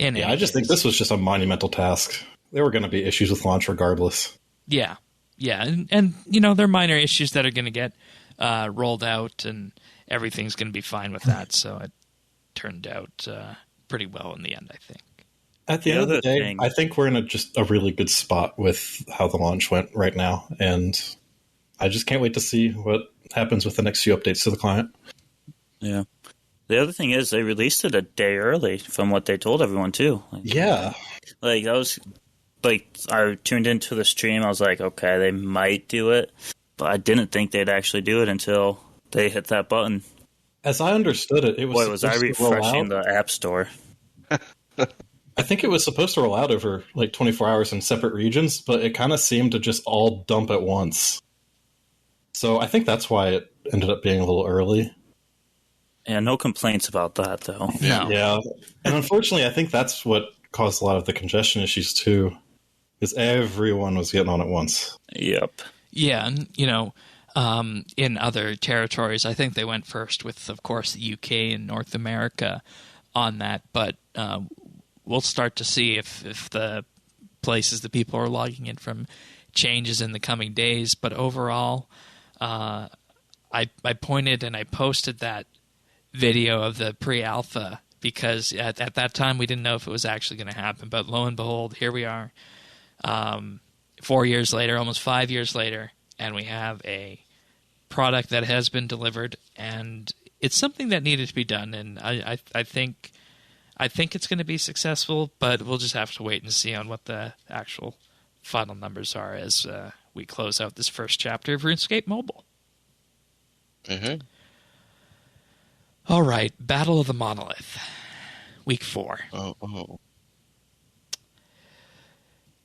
I just think this was just a monumental task. There were going to be issues with launch regardless. Yeah. Yeah. And there are minor issues that are going to get rolled out, and everything's going to be fine with that. So it turned out pretty well in the end, I think. At the end of the day, I think we're in just a really good spot with how the launch went right now. And I just can't wait to see what happens with the next few updates to the client. Yeah. The other thing is they released it a day early from what they told everyone, too. Yeah. That was... I tuned into the stream. I was like, okay, they might do it. But I didn't think they'd actually do it until they hit that button. As I understood it, was I refreshing the App Store. I think it was supposed to roll out over 24 hours in separate regions, but it kind of seemed to just all dump at once. So I think that's why it ended up being a little early. Yeah, no complaints about that, though. No. Yeah. And unfortunately, I think that's what caused a lot of the congestion issues, too. Because everyone was getting on at once. Yep. Yeah, and, in other territories, I think they went first with, of course, the UK and North America on that. But we'll start to see if the places that people are logging in from changes in the coming days. But overall, I pointed and I posted that video of the pre-alpha because at that time we didn't know if it was actually going to happen. But lo and behold, here we are 4 years later, almost 5 years later, and we have a product that has been delivered, and it's something that needed to be done. And I think it's going to be successful, but we'll just have to wait and see on what the actual final numbers are as we close out this first chapter of RuneScape Mobile. Mm-hmm. All right, Battle of the Monolith, week 4. Oh.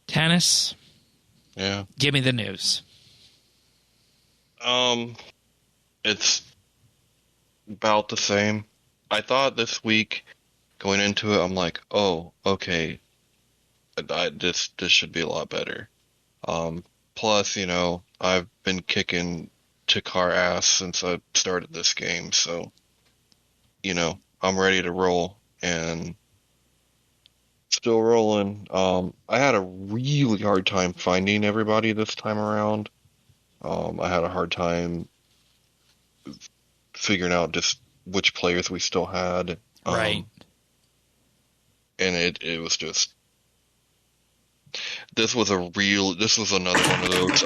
Tanis, Yeah. give me the news. It's about the same. I thought this week, going into it, I'm like, oh, okay, this should be a lot better. Plus, I've been kicking Chikar ass since I started this game, so, I'm ready to roll, and still rolling. I had a really hard time finding everybody this time around. I had a hard time figuring out just which players we still had. Right. And it was just, this was another one of those,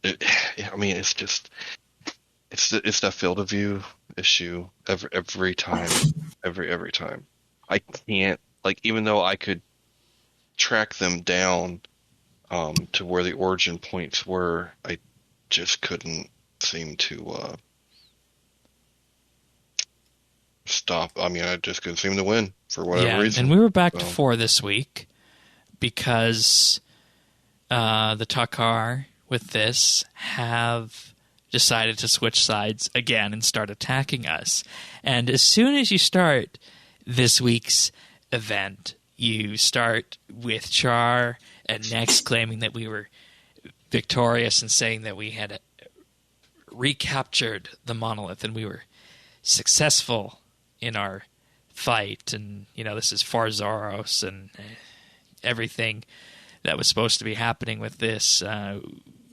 it's just, it's that field of view issue every time, every time. I can't, even though I could track them down, to where the origin points were, I just couldn't seem to, stop. I just couldn't seem to win for whatever reason. And we were back to 4 this week because the Takar with this have decided to switch sides again and start attacking us. And as soon as you start this week's event, you start with Char and Next claiming that we were victorious and saying that we had recaptured the Monolith and we were successful in our fight, and this is for Zaros, and everything that was supposed to be happening with this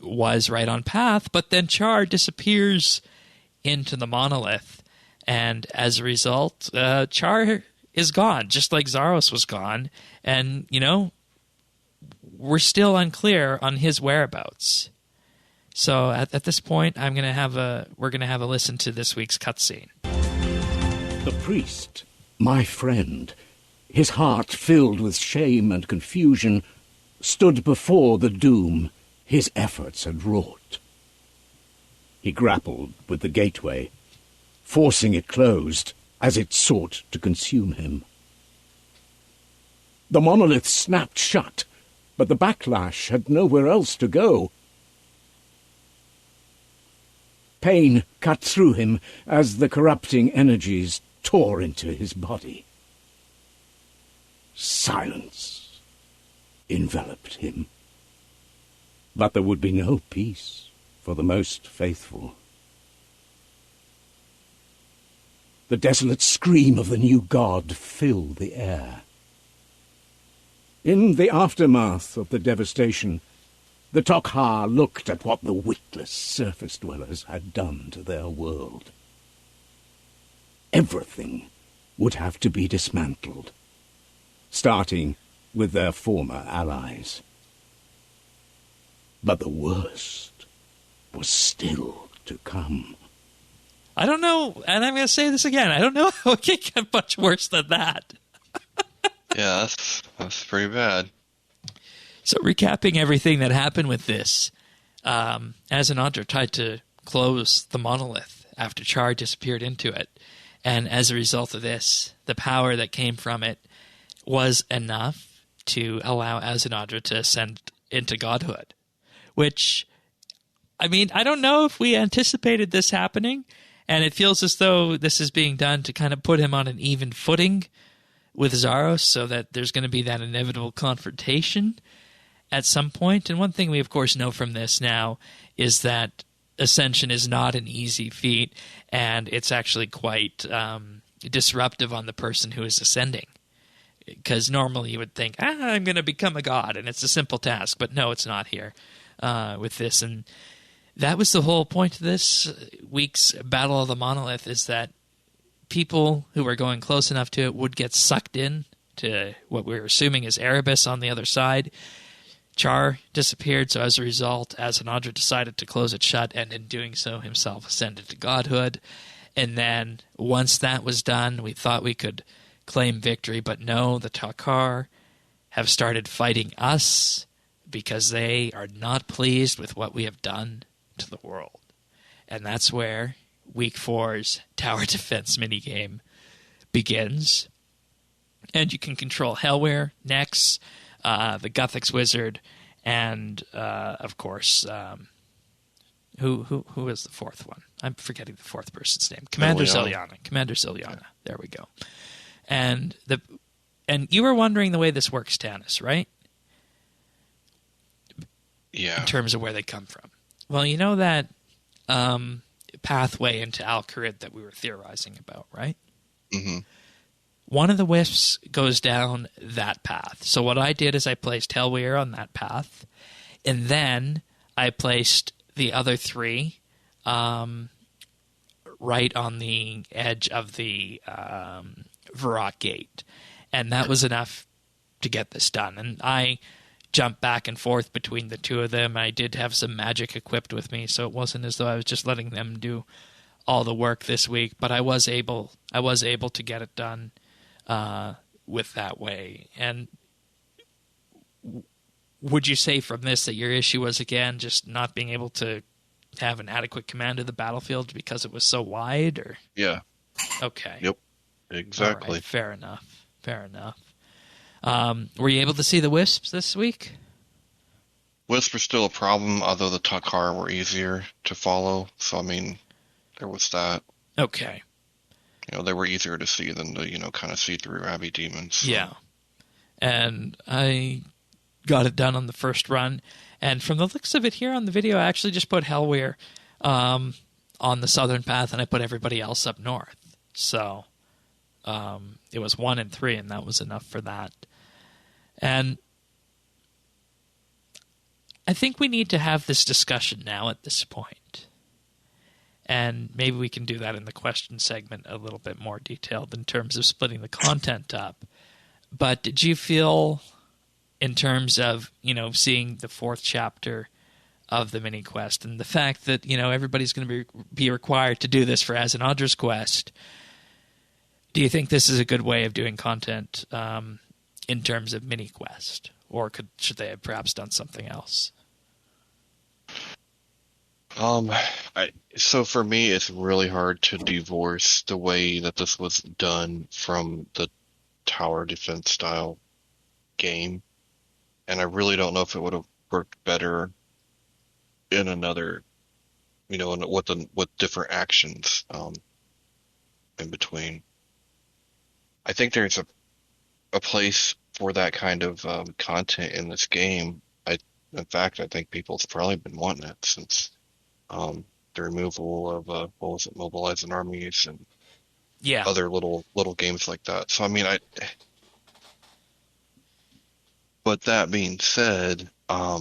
was right on path. But then Char disappears into the Monolith, and as a result, Char is gone, just like Zaros was gone, and we're still unclear on his whereabouts. So at this point, we're gonna have a listen to this week's cutscene. The priest, my friend, his heart filled with shame and confusion, stood before the doom his efforts had wrought. He grappled with the gateway, forcing it closed as it sought to consume him. The monolith snapped shut, but the backlash had nowhere else to go. Pain cut through him as the corrupting energies tore into his body. Silence enveloped him. But there would be no peace for the most faithful. The desolate scream of the new god filled the air. In the aftermath of the devastation, the Tok'ha looked at what the witless surface dwellers had done to their world. Everything would have to be dismantled, starting with their former allies. But the worst was still to come. I don't know, and I'm going to say this again, I don't know how it can get much worse than that. Yeah, that's pretty bad. So recapping everything that happened with this, Azanandra tried to close the monolith after Char disappeared into it. And as a result of this, the power that came from it was enough to allow Azanandra to ascend into godhood. Which, I don't know if we anticipated this happening, and it feels as though this is being done to kind of put him on an even footing with Zaros, so that there's going to be that inevitable confrontation at some point. And one thing we, of course, know from this now is that ascension is not an easy feat, and it's actually quite disruptive on the person who is ascending. Because normally you would think, I'm going to become a god, and it's a simple task. But no, it's not here with this. And that was the whole point of this week's Battle of the Monolith, is that people who were going close enough to it would get sucked in to what we were assuming is Erebus on the other side. Char disappeared, so as a result, Azanadra decided to close it shut, and in doing so, himself ascended to godhood. And then, once that was done, we thought we could claim victory, but no, the Takar have started fighting us because they are not pleased with what we have done to the world. And that's where Week 4's tower defense minigame begins. And you can control Hellware, Nex, the Guthix Wizard, and, of course, who is the fourth one? I'm forgetting the fourth person's name. Commander Ziliana. Commander Ziliana. There we go. And you were wondering the way this works, Tanis, right? Yeah. In terms of where they come from. Well, you know that pathway into Al-Kharid that we were theorizing about, right? Mm-hmm. One of the wisps goes down that path. So what I did is I placed Hellweir on that path, and then I placed the other three right on the edge of the Varrock Gate. And that was enough to get this done. And I jumped back and forth between the two of them. I did have some magic equipped with me, so it wasn't as though I was just letting them do all the work this week. But I was able to get it done with that way. And would you say from this that your issue was, again, just not being able to have an adequate command of the battlefield because it was so wide? Or Yeah. Okay. Yep. Exactly. All right, fair enough. Were you able to see the wisps this week? Wisps were still a problem, although the Takar were easier to follow. So, I mean, there was that. Okay. They were easier to see than the, kind of see-through Abbey demons. So. Yeah. And I got it done on the first run. And from the looks of it here on the video, I actually just put Hellweir on the southern path, and I put everybody else up north. So it was 1 and 3, and that was enough for that. And I think we need to have this discussion now at this point. And maybe we can do that in the question segment a little bit more detailed in terms of splitting the content up. But did you feel, in terms of, seeing the 4th chapter of the mini quest and the fact that, everybody's going to be required to do this for Azanadra's quest, do you think this is a good way of doing content in terms of mini quest? Or should they have perhaps done something else? So for me, it's really hard to divorce the way that this was done from the tower defense style game, and I really don't know if it would have worked better in another, with different actions in between. I think there's a place for that kind of content in this game. In fact, I think people's probably been wanting it since the removal of mobilizing armies and other little games like that. So I mean, but that being said, I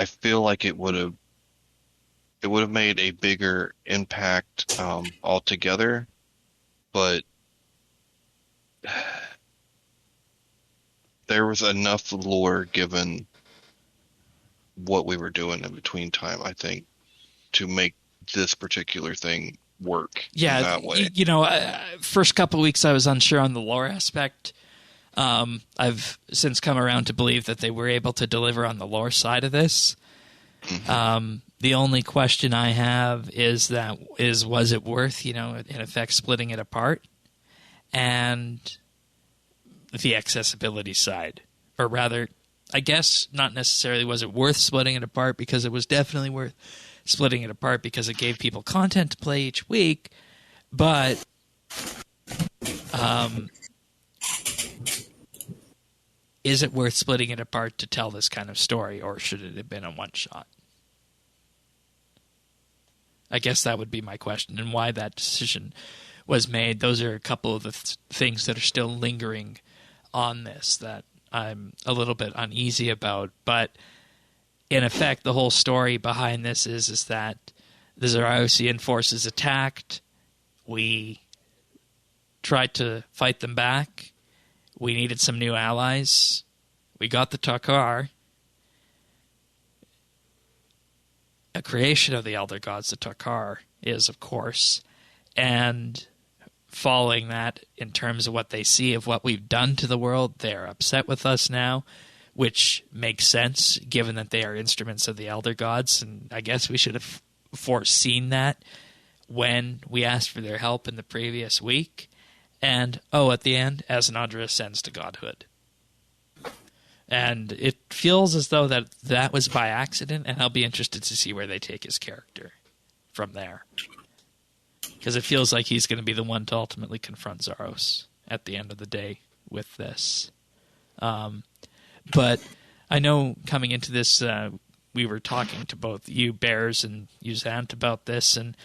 feel like it would have made a bigger impact altogether, but there was enough lore given what we were doing in between time, I think, to make this particular thing work that way. First couple of weeks I was unsure on the lore aspect. I've since come around to believe that they were able to deliver on the lore side of this. Mm-hmm. The only question I have is was it worth, in effect, splitting it apart? And the accessibility side. Or rather, I guess not necessarily was it worth splitting it apart, because it was definitely worth splitting it apart because it gave people content to play each week, but is it worth splitting it apart to tell this kind of story, or should it have been a one-shot? I guess that would be my question, and why that decision was made. Those are a couple of the things that are still lingering on this that I'm a little bit uneasy about. But in effect, the whole story behind this is that the Zaraosian forces attacked. We tried to fight them back, We needed some new allies. We got the Takar. A creation of the Elder Gods, the Takar is, of course. And following that, in terms of what they see of what we've done to the world, they're upset with us now, which makes sense, given that they are instruments of the Elder Gods. And I guess we should have foreseen that when we asked for their help in the previous week. And, at the end, Asanandra ascends to godhood. And it feels as though that was by accident, and I'll be interested to see where they take his character from there. Because it feels like he's going to be the one to ultimately confront Zaros at the end of the day with this. But I know coming into this, we were talking to both you, Bears, and you, Zant, about this, and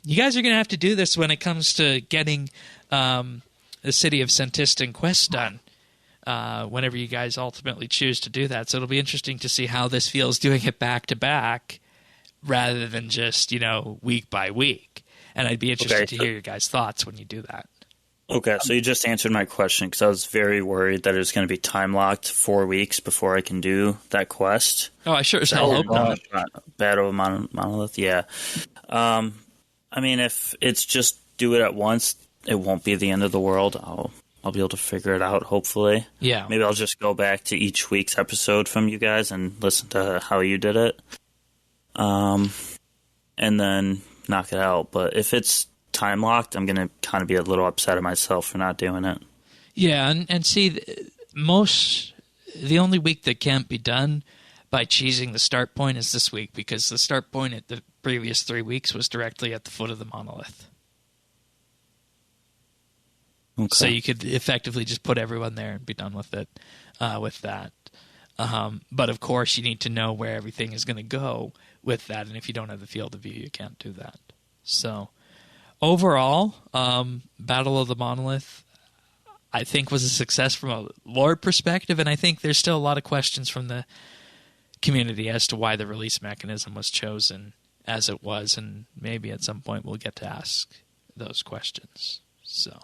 you guys are going to have to do this when it comes to getting the City of Senntisten quest done. Whenever you guys ultimately choose to do that. So it'll be interesting to see how this feels doing it back-to-back rather than just, week by week. And I'd be interested to hear your guys' thoughts when you do that. Okay, so you just answered my question because I was very worried that it was going to be time-locked 4 weeks before I can do that quest. Oh, I sure as hell hope not. Battle of Monolith, yeah. I mean, if it's just do it at once, it won't be the end of the world. I'll be able to figure it out, hopefully. Yeah. Maybe I'll just go back to each week's episode from you guys and listen to how you did it. And then knock it out. But if it's time-locked, I'm going to kind of be a little upset at myself for not doing it. Yeah, and see, the only week that can't be done by cheesing the start point is this week, because the start point at the previous 3 weeks was directly at the foot of the monolith. Okay. So you could effectively just put everyone there and be done with it, with that. But of course, you need to know where everything is going to go with that, and if you don't have the field of view, you can't do that. So overall, Battle of the Monolith, I think, was a success from a lore perspective, and I think there's still a lot of questions from the community as to why the release mechanism was chosen as it was, and maybe at some point we'll get to ask those questions. So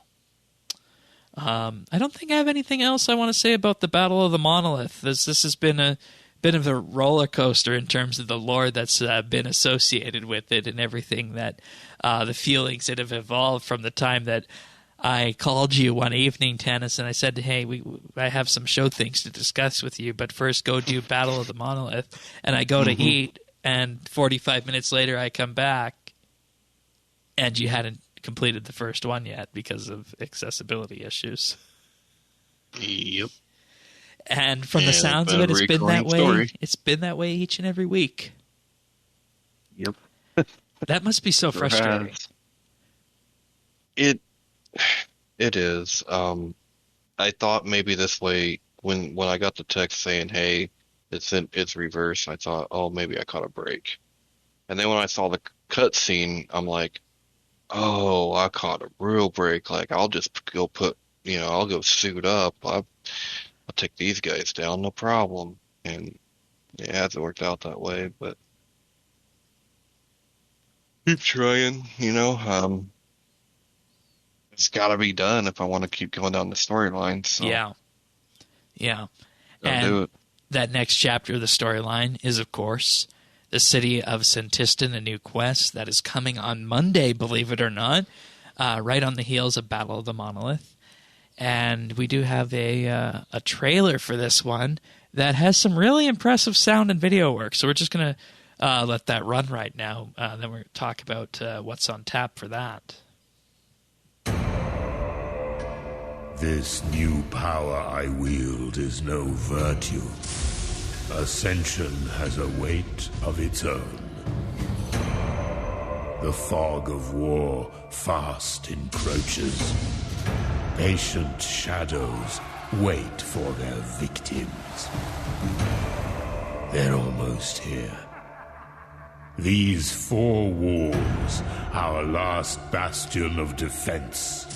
I don't think I have anything else I want to say about the Battle of the Monolith. This has been a bit of a roller coaster in terms of the lore that's been associated with it and everything that the feelings that have evolved from the time that I called you one evening, Tannis, and I said, hey, I have some show things to discuss with you, but first go do Battle of the Monolith. And I go to eat, and 45 minutes later I come back, and you hadn't completed the first one yet because of accessibility issues. Yep. And from the sounds of it, it's been that way. Story. It's been that way each and every week. Yep. That must be so frustrating. It is. I thought maybe this way when I got the text saying, "Hey, it's reversed," I thought, "Oh, maybe I caught a break." And then when I saw the cutscene, I'm like, "Oh, I caught a real break. Like, I'll just go I'll go suit up. I'll take these guys down, no problem." And it hasn't worked out that way, but keep trying. It's got to be done if I want to keep going down the storyline. So yeah. I'll do it. That next chapter of the storyline is, of course, the City of Senntisten, a new quest that is coming on Monday, believe it or not, right on the heels of Battle of the Monolith. And we do have a trailer for this one that has some really impressive sound and video work. So we're just going to let that run right now. Then we're going to talk about what's on tap for that. This new power I wield is no virtue. Ascension has a weight of its own. The fog of war fast encroaches. Patient shadows wait for their victims. They're almost here. These four walls, our last bastion of defense.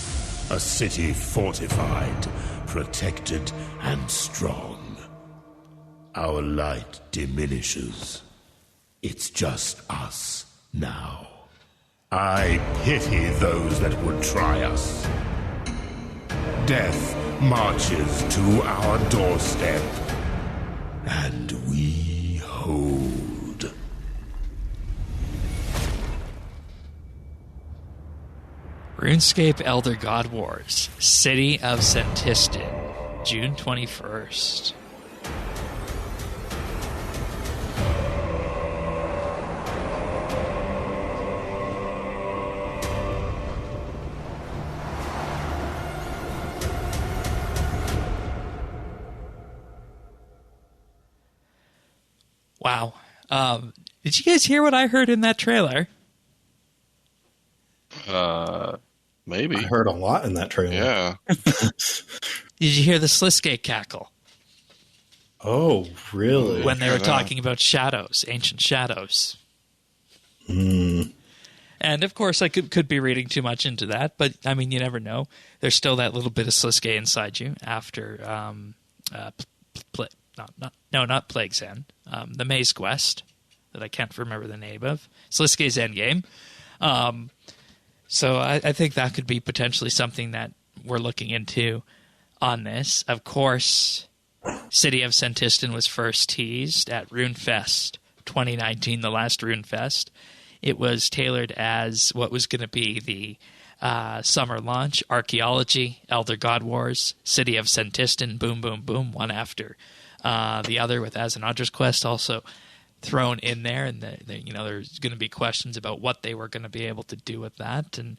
A city fortified, protected, and strong. Our light diminishes. It's just us now. I pity those that would try us. Death marches to our doorstep, and we hold. RuneScape Elder God Wars, City of Senntisten, June 21st. Wow. Did you guys hear what I heard in that trailer? Maybe. I heard a lot in that trailer. Yeah. Did you hear the Slisgate cackle? Oh, really? When they were talking about shadows, ancient shadows. Mm. And of course, I could be reading too much into that, but I mean, you never know. There's still that little bit of Slisgate inside you after not Plague's End, the Maze Quest that I can't remember the name of. Slisgate's Endgame. So I think that could be potentially something that we're looking into on this. Of course, City of Senntisten was first teased at RuneFest 2019, the last RuneFest. It was tailored as what was going to be the summer launch: Archaeology, Elder God Wars, City of Senntisten, boom, boom, boom, one after the other, with As an Adra's Quest also thrown in there, and there's going to be questions about what they were going to be able to do with that. And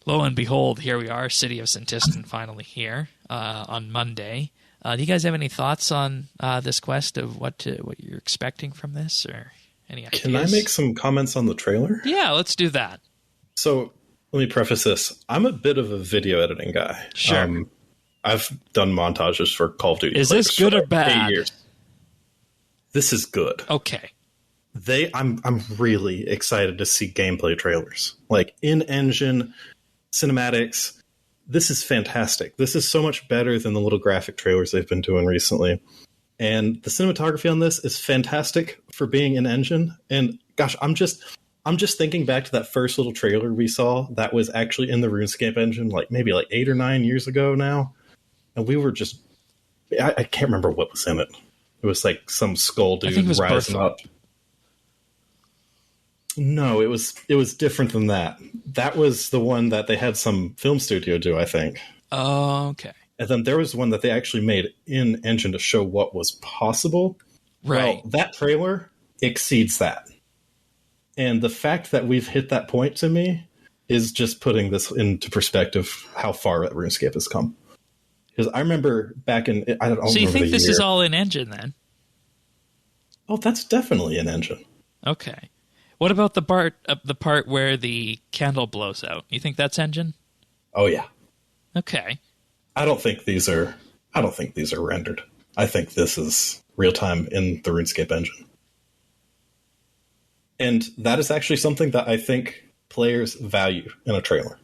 lo and behold, here we are, City of Senntisten finally here on Monday. Do you guys have any thoughts on this quest of what you're expecting from this, or any ideas? Can I make some comments on the trailer? Yeah, let's do that. So let me preface this. I'm a bit of a video editing guy. Sure. I've done montages for Call of Duty. Is this good or bad? 8 years. This is good. Okay. I'm really excited to see gameplay trailers. Like in-engine cinematics. This is fantastic. This is so much better than the little graphic trailers they've been doing recently. And the cinematography on this is fantastic for being in engine. And gosh, I'm just thinking back to that first little trailer we saw that was actually in the RuneScape engine, maybe 8 or 9 years ago now. And we were just, I can't remember what was in it. It was like some skull dude rising up. No, it was different than that. That was the one that they had some film studio do, I think. Oh, okay. And then there was one that they actually made in engine to show what was possible. Right. Well, that trailer exceeds that. And the fact that we've hit that point, to me, is just putting this into perspective how far RuneScape has come. Because I remember back in, I don't know. So you think this is all in engine then? Oh, that's definitely in engine. Okay. What about the part where the candle blows out? You think that's engine? Oh yeah. Okay. I don't think these are rendered. I think this is real time in the RuneScape engine. And that is actually something that I think players value in a trailer.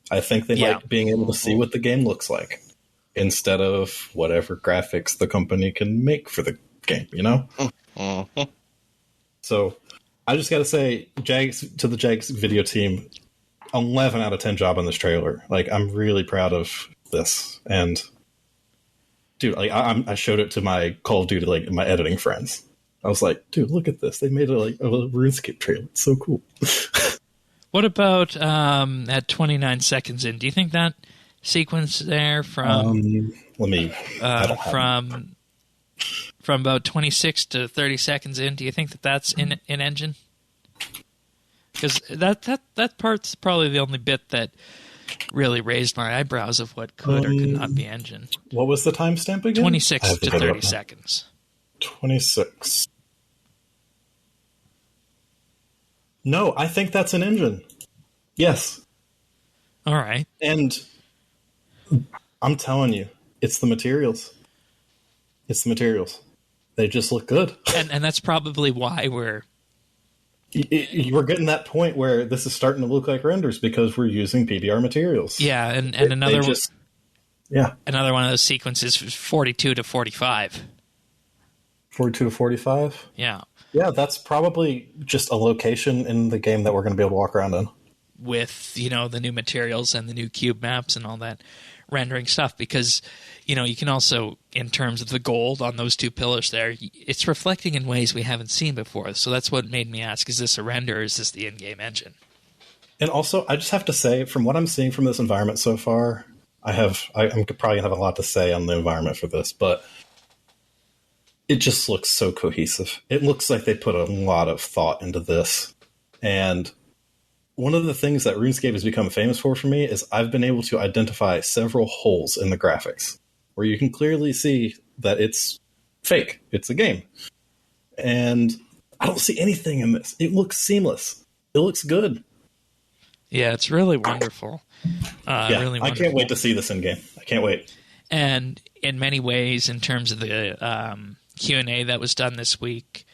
I think they like being able to see what the game looks like instead of whatever graphics the company can make for the game, you know? Uh-huh. So I just got to say, to the Jags video team, 11 out of 10 job on this trailer. I'm really proud of this. And dude, I showed it to my Call of Duty, my editing friends. I was like, dude, look at this. They made a RuneScape trailer. It's so cool. What about at 29 seconds in? Do you think that sequence there from from about 26 to 30 seconds in, do you think that's in engine? Because that part's probably the only bit that really raised my eyebrows of what could or could not be engine. What was the timestamp again? 26 to 30 seconds. 26. No, I think that's an engine. Yes. All right. And I'm telling you, it's the materials. It's the materials. They just look good. And that's probably why we're getting that point where this is starting to look like renders because we're using PBR materials. Yeah, and another one of those sequences is 42 to 45. 42 to 45? Yeah. Yeah, that's probably just a location in the game that we're going to be able to walk around in. With, the new materials and the new cube maps and all that rendering stuff because, you can also, in terms of the gold on those 2 pillars there, it's reflecting in ways we haven't seen before. So that's what made me ask, is this a render or is this the in-game engine? And also, I just have to say, from what I'm seeing from this environment so far, I'm probably going to have a lot to say on the environment for this, but it just looks so cohesive. It looks like they put a lot of thought into this. And one of the things that RuneScape has become famous for me is I've been able to identify several holes in the graphics where you can clearly see that it's fake. It's a game. And I don't see anything in this. It looks seamless. It looks good. Yeah, it's really wonderful. Really wonderful. I can't wait to see this in game. I can't wait. And in many ways, in terms of the Q&A that was done this week,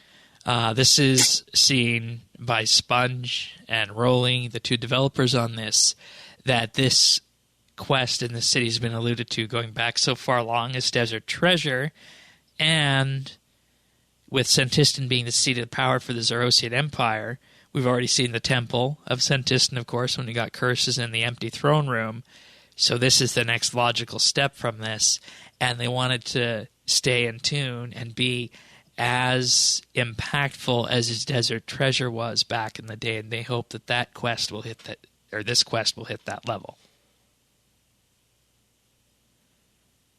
this is seen by Sponge and Rolling, the 2 developers on this, that this quest in the city has been alluded to going back so far long as Desert Treasure, and with Senntisten being the seat of power for the Zerosian Empire, we've already seen the Temple of Senntisten, of course, when we got curses in the empty throne room. So this is the next logical step from this, and they wanted to stay in tune and be as impactful as his Desert Treasure was back in the day, and they hope that quest will hit that, or this quest will hit that level.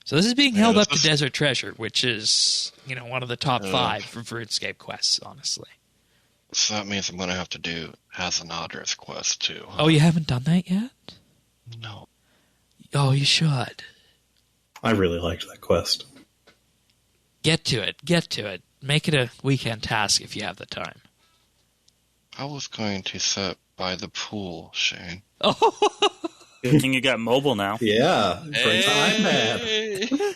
So this is being held up to Desert Treasure, which is, one of the top 5 for RuneScape quests, honestly. So that means I'm going to have to do Hazandra's quest, too. Huh? Oh, you haven't done that yet? No. Oh, you should. I really liked that quest. Get to it. Make it a weekend task if you have the time. I was going to set by the pool, Shane. Oh, Good thing you got mobile now. Yeah. Hey. iPad.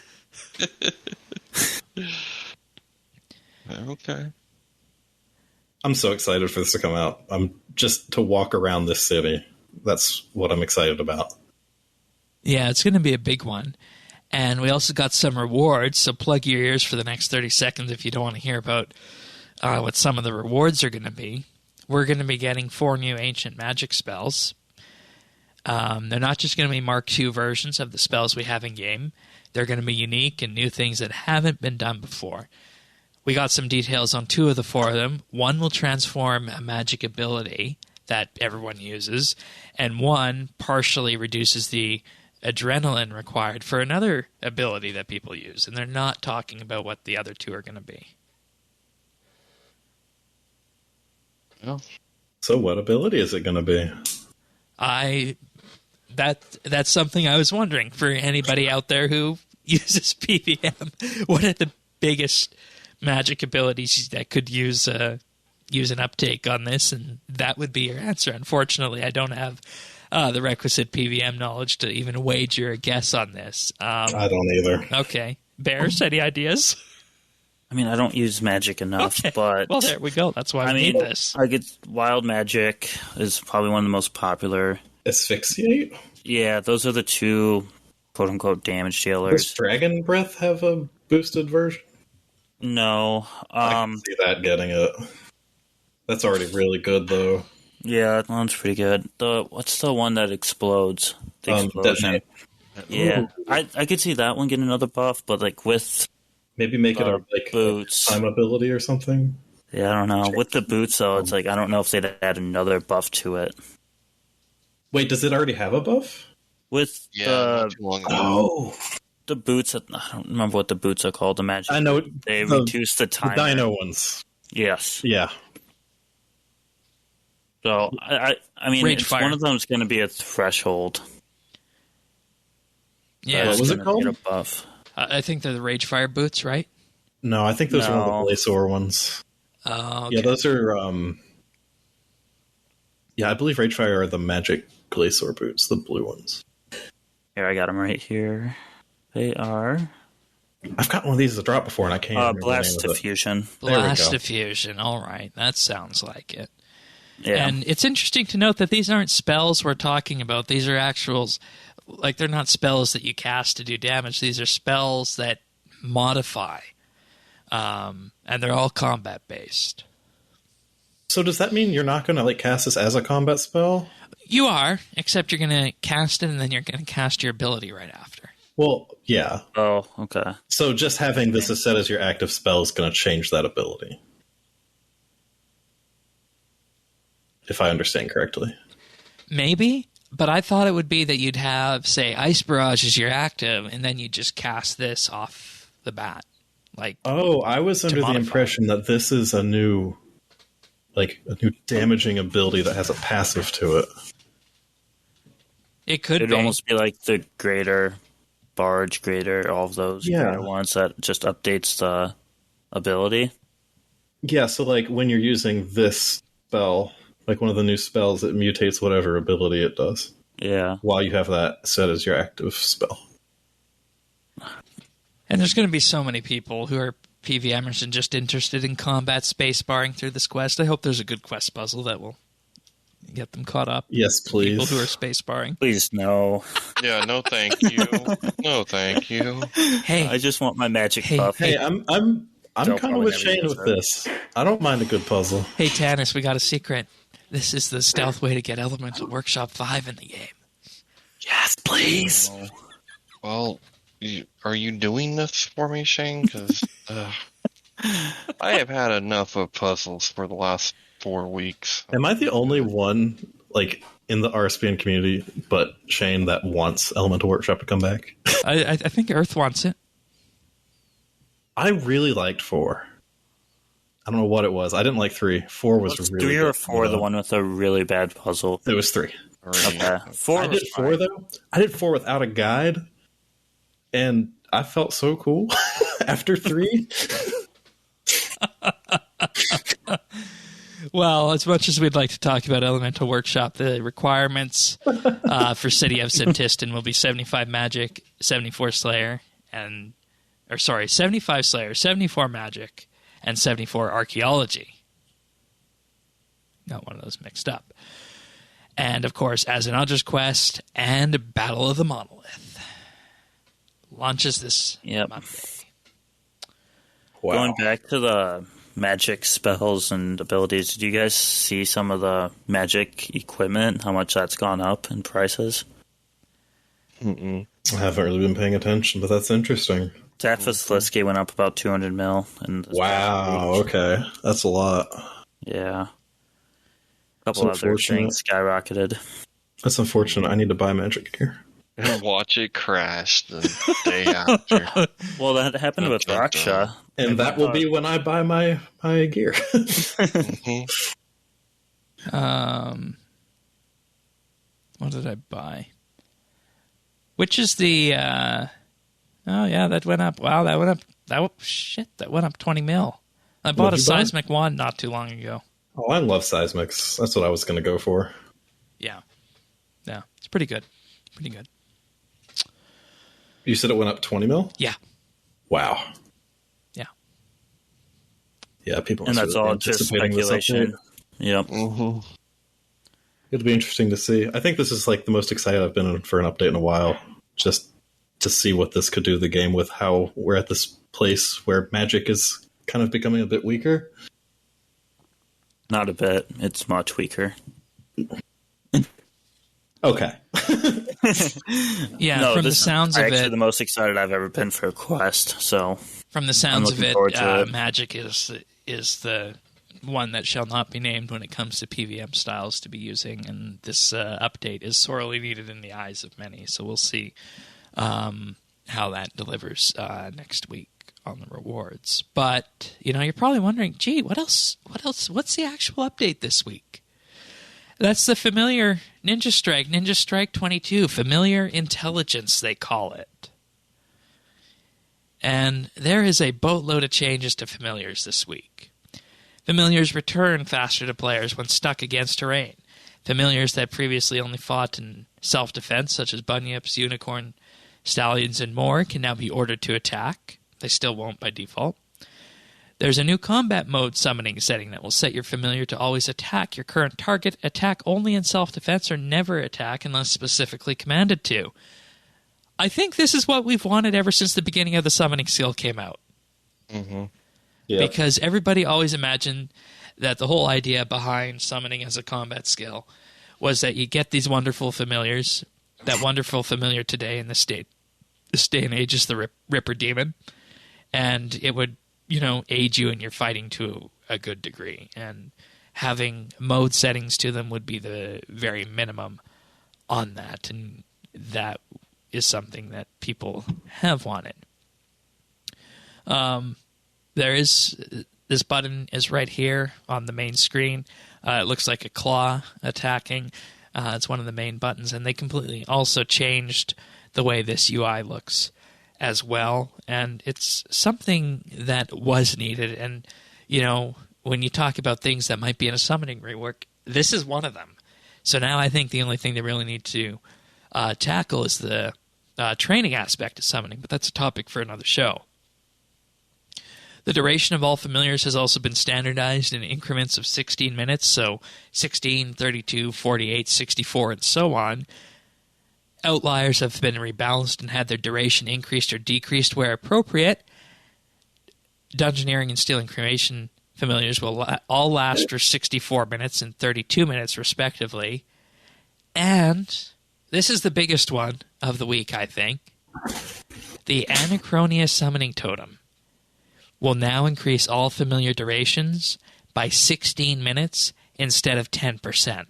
Okay. I'm so excited for this to come out. I'm just to walk around this city. That's what I'm excited about. Yeah, it's going to be a big one. And we also got some rewards, so plug your ears for the next 30 seconds if you don't want to hear about what some of the rewards are going to be. We're going to be getting 4 new ancient magic spells. They're not just going to be Mark II versions of the spells we have in-game. They're going to be unique and new things that haven't been done before. We got some details on 2 of the 4 of them. 1 will transform a magic ability that everyone uses, and 1 partially reduces the adrenaline required for another ability that people use, and they're not talking about what the other 2 are going to be. Well, so what ability is it going to be? That's something I was wondering for anybody out there who uses PVM. What are the biggest magic abilities that could use an uptake on this? And that would be your answer. Unfortunately, I don't have the requisite PVM knowledge to even wager a guess on this. I don't either. Okay. Bears, any ideas? I mean, I don't use magic enough, Okay. but... Well, there we go. That's why we need this. I get wild magic is probably one of the most popular. Asphyxiate? Yeah, those are the 2 quote-unquote damage Does dealers. Dragon Breath have a boosted version? No. I can see that getting it. That's already really good, though. Yeah, that one's pretty good. What's the one that explodes? The explosion. Detonate. Yeah, I could see that one getting another buff, but with Maybe make it a boots. time ability or something. Yeah, I don't know. With the boots, though, it's I don't know if they'd add another buff to it. Wait, does it already have a buff? With not too long ago. Oh, the boots, I don't remember what the boots are called. The magic. I know. They reduce the time. The dino ones. Yes. Yeah. So I mean, Rage Fire. one of them is going to be a threshold. Yeah. What was it called? Get a buff. I think they're the Rage Fire boots, right? No, I think those are one No. of the Blazoor ones. Oh, okay. Yeah, those are. Yeah, I believe Ragefire are the magic Glacier boots, the blue ones. Here, I got them right here. They are I've got one of these to drop before, and I can't remember Blast the name of it. Diffusion. There we go. Blast Diffusion. All right. That sounds like it. Yeah. And it's interesting to note that these aren't spells we're talking about. These are actuals, they're not spells that you cast to do damage. These are spells that modify. And they're all combat-based. So does that mean you're not going to like cast this as a combat spell? You are, except you're going to cast it and then you're going to cast your ability right after. Well, yeah. Oh, okay. So just having this as set as your active spell is going to change that ability. If I understand correctly. Maybe, but I thought it would be that you'd have, say, Ice Barrage as your active, and then you'd just cast this off the bat. Like, I was under the impression that this is a new damaging ability that has a passive to it. It could It'd almost be like the Greater, Barge, Greater, all of those greater ones that just updates the ability. Yeah, so like when you're using this spell, like one of the new spells, it mutates whatever ability it does. Yeah. While you have that set as your active spell. And there's going to be so many people who are PVMers and just interested in combat space barring through this quest. I hope there's a good quest puzzle that will get them caught up. Yes, please. People who are space barring. Please, no. Yeah, no thank you. No thank you. Hey, I just want my magic buff. Hey, I'm kind of with Shane with this. I don't mind a good puzzle. Hey, Tannis, we got a secret. This is the stealth way to get Elemental Workshop 5 in the game. Yes, please. Well, are you doing this for me, Shane? Because I have had enough of puzzles for the last 4 weeks. Am I the only one, like, in the RSBAND community, but Shane, that wants Elemental Workshop to come back? I think Earth wants it. I really liked 4. I don't know what it was. I didn't like 3. 4 was really 3 good. or 4, the one with a really bad puzzle? It was 3. Okay. 4 I did 4, though. I did 4 without a guide, and I felt so cool after 3. Well, as much as we'd like to talk about Elemental Workshop, the requirements for City of Senntisten will be 75 Magic, 74 Slayer, 75 Slayer, 74 Magic, and 74 Archaeology. Got one of those mixed up. And, of course, As an Eldritch Quest and Battle of the Monolith. Launches this Monday. Wow. Going back to the magic spells and abilities, did you guys see some of the magic equipment, how much that's gone up in prices? I haven't really been paying attention, but that's interesting. Daphis Liski went up about 200 mil. Wow, okay. That's a lot. Yeah. A couple other things skyrocketed. That's unfortunate. I need to buy magic gear. And watch it crash the day after. Well, that happened with Raksha. And that will be when I buy my gear. What did I buy? Which is the... oh, yeah, that went up. Wow, that went up... That went up 20 mil. I bought a Seismic Wand not too long ago. Oh, I love Seismics. That's what I was going to go for. Yeah. Yeah, it's pretty good. Pretty good. You said it went up 20 mil? Yeah. Wow. Yeah. Yeah, people and that's all just speculation. Yep. It'll be interesting to see. I think this is like the most excited I've been for an update in a while. Just to see what this could do to the game with how we're at this place where magic is kind of becoming a bit weaker. Not a bit. It's much weaker. Okay. Yeah, no, from the sounds of actually it, the most excited I've ever been for a quest. So from the sounds of it, it. magic is the one that shall not be named when it comes to PVM styles to be using, and this update is sorely needed in the eyes of many. So we'll see how that delivers next week on the rewards. But you're probably wondering, gee, what else? What's the actual update this week? That's the familiar Ninja Strike 22, Familiar Intelligence, they call it. And there is a boatload of changes to familiars this week. Familiars return faster to players when stuck against terrain. Familiars that previously only fought in self-defense, such as bunyips, unicorn, stallions, and more, can now be ordered to attack. They still won't by default. There's a new combat mode summoning setting that will set your familiar to always attack your current target, attack only in self-defense, or never attack unless specifically commanded to. I think this is what we've wanted ever since the beginning of the summoning skill came out. Mm-hmm. Yeah. Because everybody always imagined that the whole idea behind summoning as a combat skill was that you get these wonderful familiars. That wonderful familiar today in this day and age is the Ripper Demon, and it would, aid you in your fighting to a good degree. And having mode settings to them would be the very minimum on that, and that is something that people have wanted. This button is right here on the main screen. It looks like a claw attacking. It's one of the main buttons, and they completely also changed the way this UI looks as well. And it's something that was needed. And, when you talk about things that might be in a summoning rework, this is one of them. So now I think the only thing they really need to tackle is the training aspect of summoning, but that's a topic for another show. The duration of all familiars has also been standardized in increments of 16 minutes, so 16, 32, 48, 64, and so on. Outliers have been rebalanced and had their duration increased or decreased where appropriate. Dungeoneering and Steel and Cremation familiars will all last for 64 minutes and 32 minutes, respectively. And this is the biggest one of the week, I think. The Anachronia Summoning Totem will now increase all familiar durations by 16 minutes instead of 10%.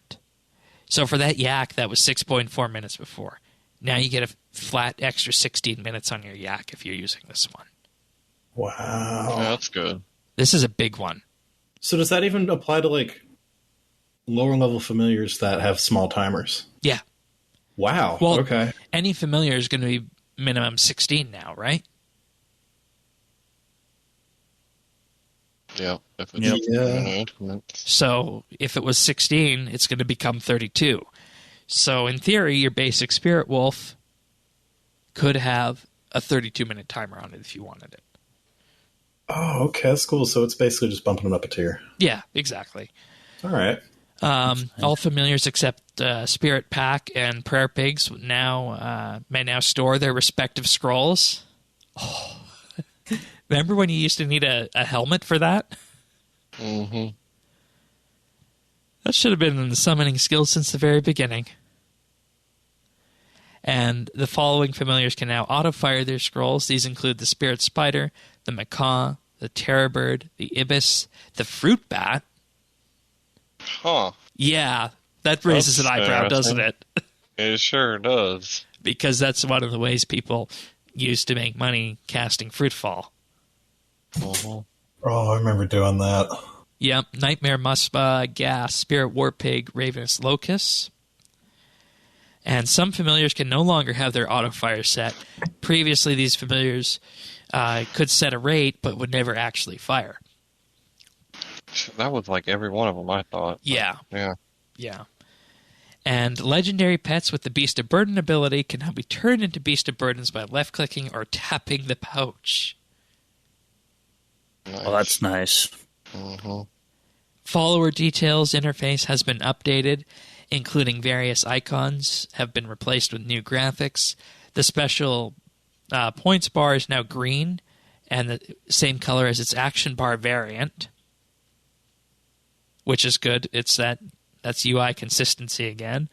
So for that yak, that was 6.4 minutes before. Now you get a flat extra 16 minutes on your yak if you're using this one. Wow. Yeah, that's good. This is a big one. So does that even apply to, lower level familiars that have small timers? Yeah. Wow. Well, okay. Any familiar is going to be minimum 16 now, right? Yeah. If it's So if it was 16, it's going to become 32. So in theory, your basic Spirit Wolf could have a 32-minute timer on it if you wanted it. Oh, okay. That's cool. So it's basically just bumping it up a tier. Yeah, exactly. All right. All familiars except Spirit Pack and Prayer Pigs may now store their respective scrolls. Oh. Remember when you used to need a helmet for that? Mm-hmm. That should have been in the summoning skills since the very beginning. And the following familiars can now auto-fire their scrolls. These include the Spirit Spider, the Macaw, the Terror Bird, the Ibis, the Fruit Bat. Huh. Yeah, that raises an eyebrow, doesn't it? It sure does. Because that's one of the ways people used to make money casting Fruitfall. Uh-huh. Oh, I remember doing that. Yep, Nightmare Muspa, Gas, Spirit War Pig, Ravenous Locust. And some familiars can no longer have their auto-fire set. Previously, these familiars could set a rate, but would never actually fire. That was like every one of them, I thought. Yeah. Yeah. And legendary pets with the Beast of Burden ability can now be turned into Beast of Burdens by left-clicking or tapping the pouch. Nice. Well, that's nice. Uh-huh. Follower details interface has been updated, including various icons have been replaced with new graphics. The special points bar is now green and the same color as its action bar variant, which is good. That's UI consistency again.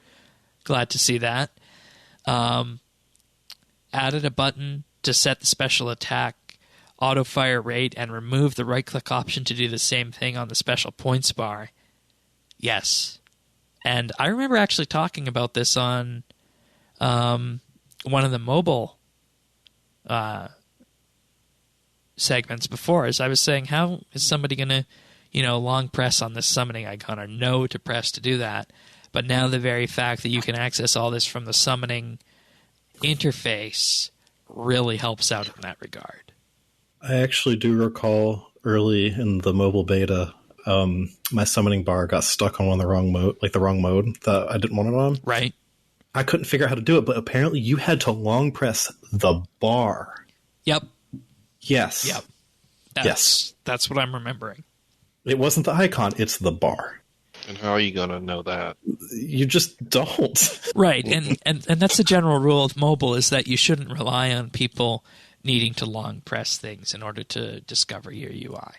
Glad to see that. Added a button to set the special attack auto-fire rate and remove the right-click option to do the same thing on the special points bar. Yes. And I remember actually talking about this on one of the mobile segments before, as I was saying, how is somebody going to, long press on this summoning icon or no to press to do that? But now the very fact that you can access all this from the summoning interface really helps out in that regard. I actually do recall early in the mobile beta, my summoning bar got stuck on one of the wrong mode, that I didn't want it on. Right. I couldn't figure out how to do it, but apparently you had to long press the bar. Yep. Yes. Yep. Yes. That's what I'm remembering. It wasn't the icon, it's the bar. And how are you going to know that? You just don't. Right. And that's the general rule of mobile, is that you shouldn't rely on people needing to long press things in order to discover your UI.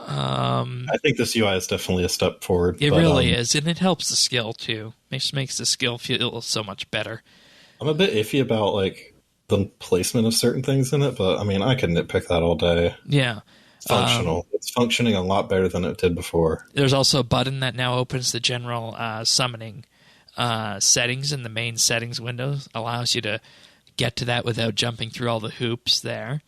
I think this UI is definitely a step forward. It really is, and it helps the skill too. Makes the skill feel so much better. I'm a bit iffy about like the placement of certain things in it, but I mean, I can nitpick that all day. Yeah. It's functional. It's functioning a lot better than it did before. There's also a button that now opens the general summoning settings in the main settings window. Allows you to get to that without jumping through all the hoops there.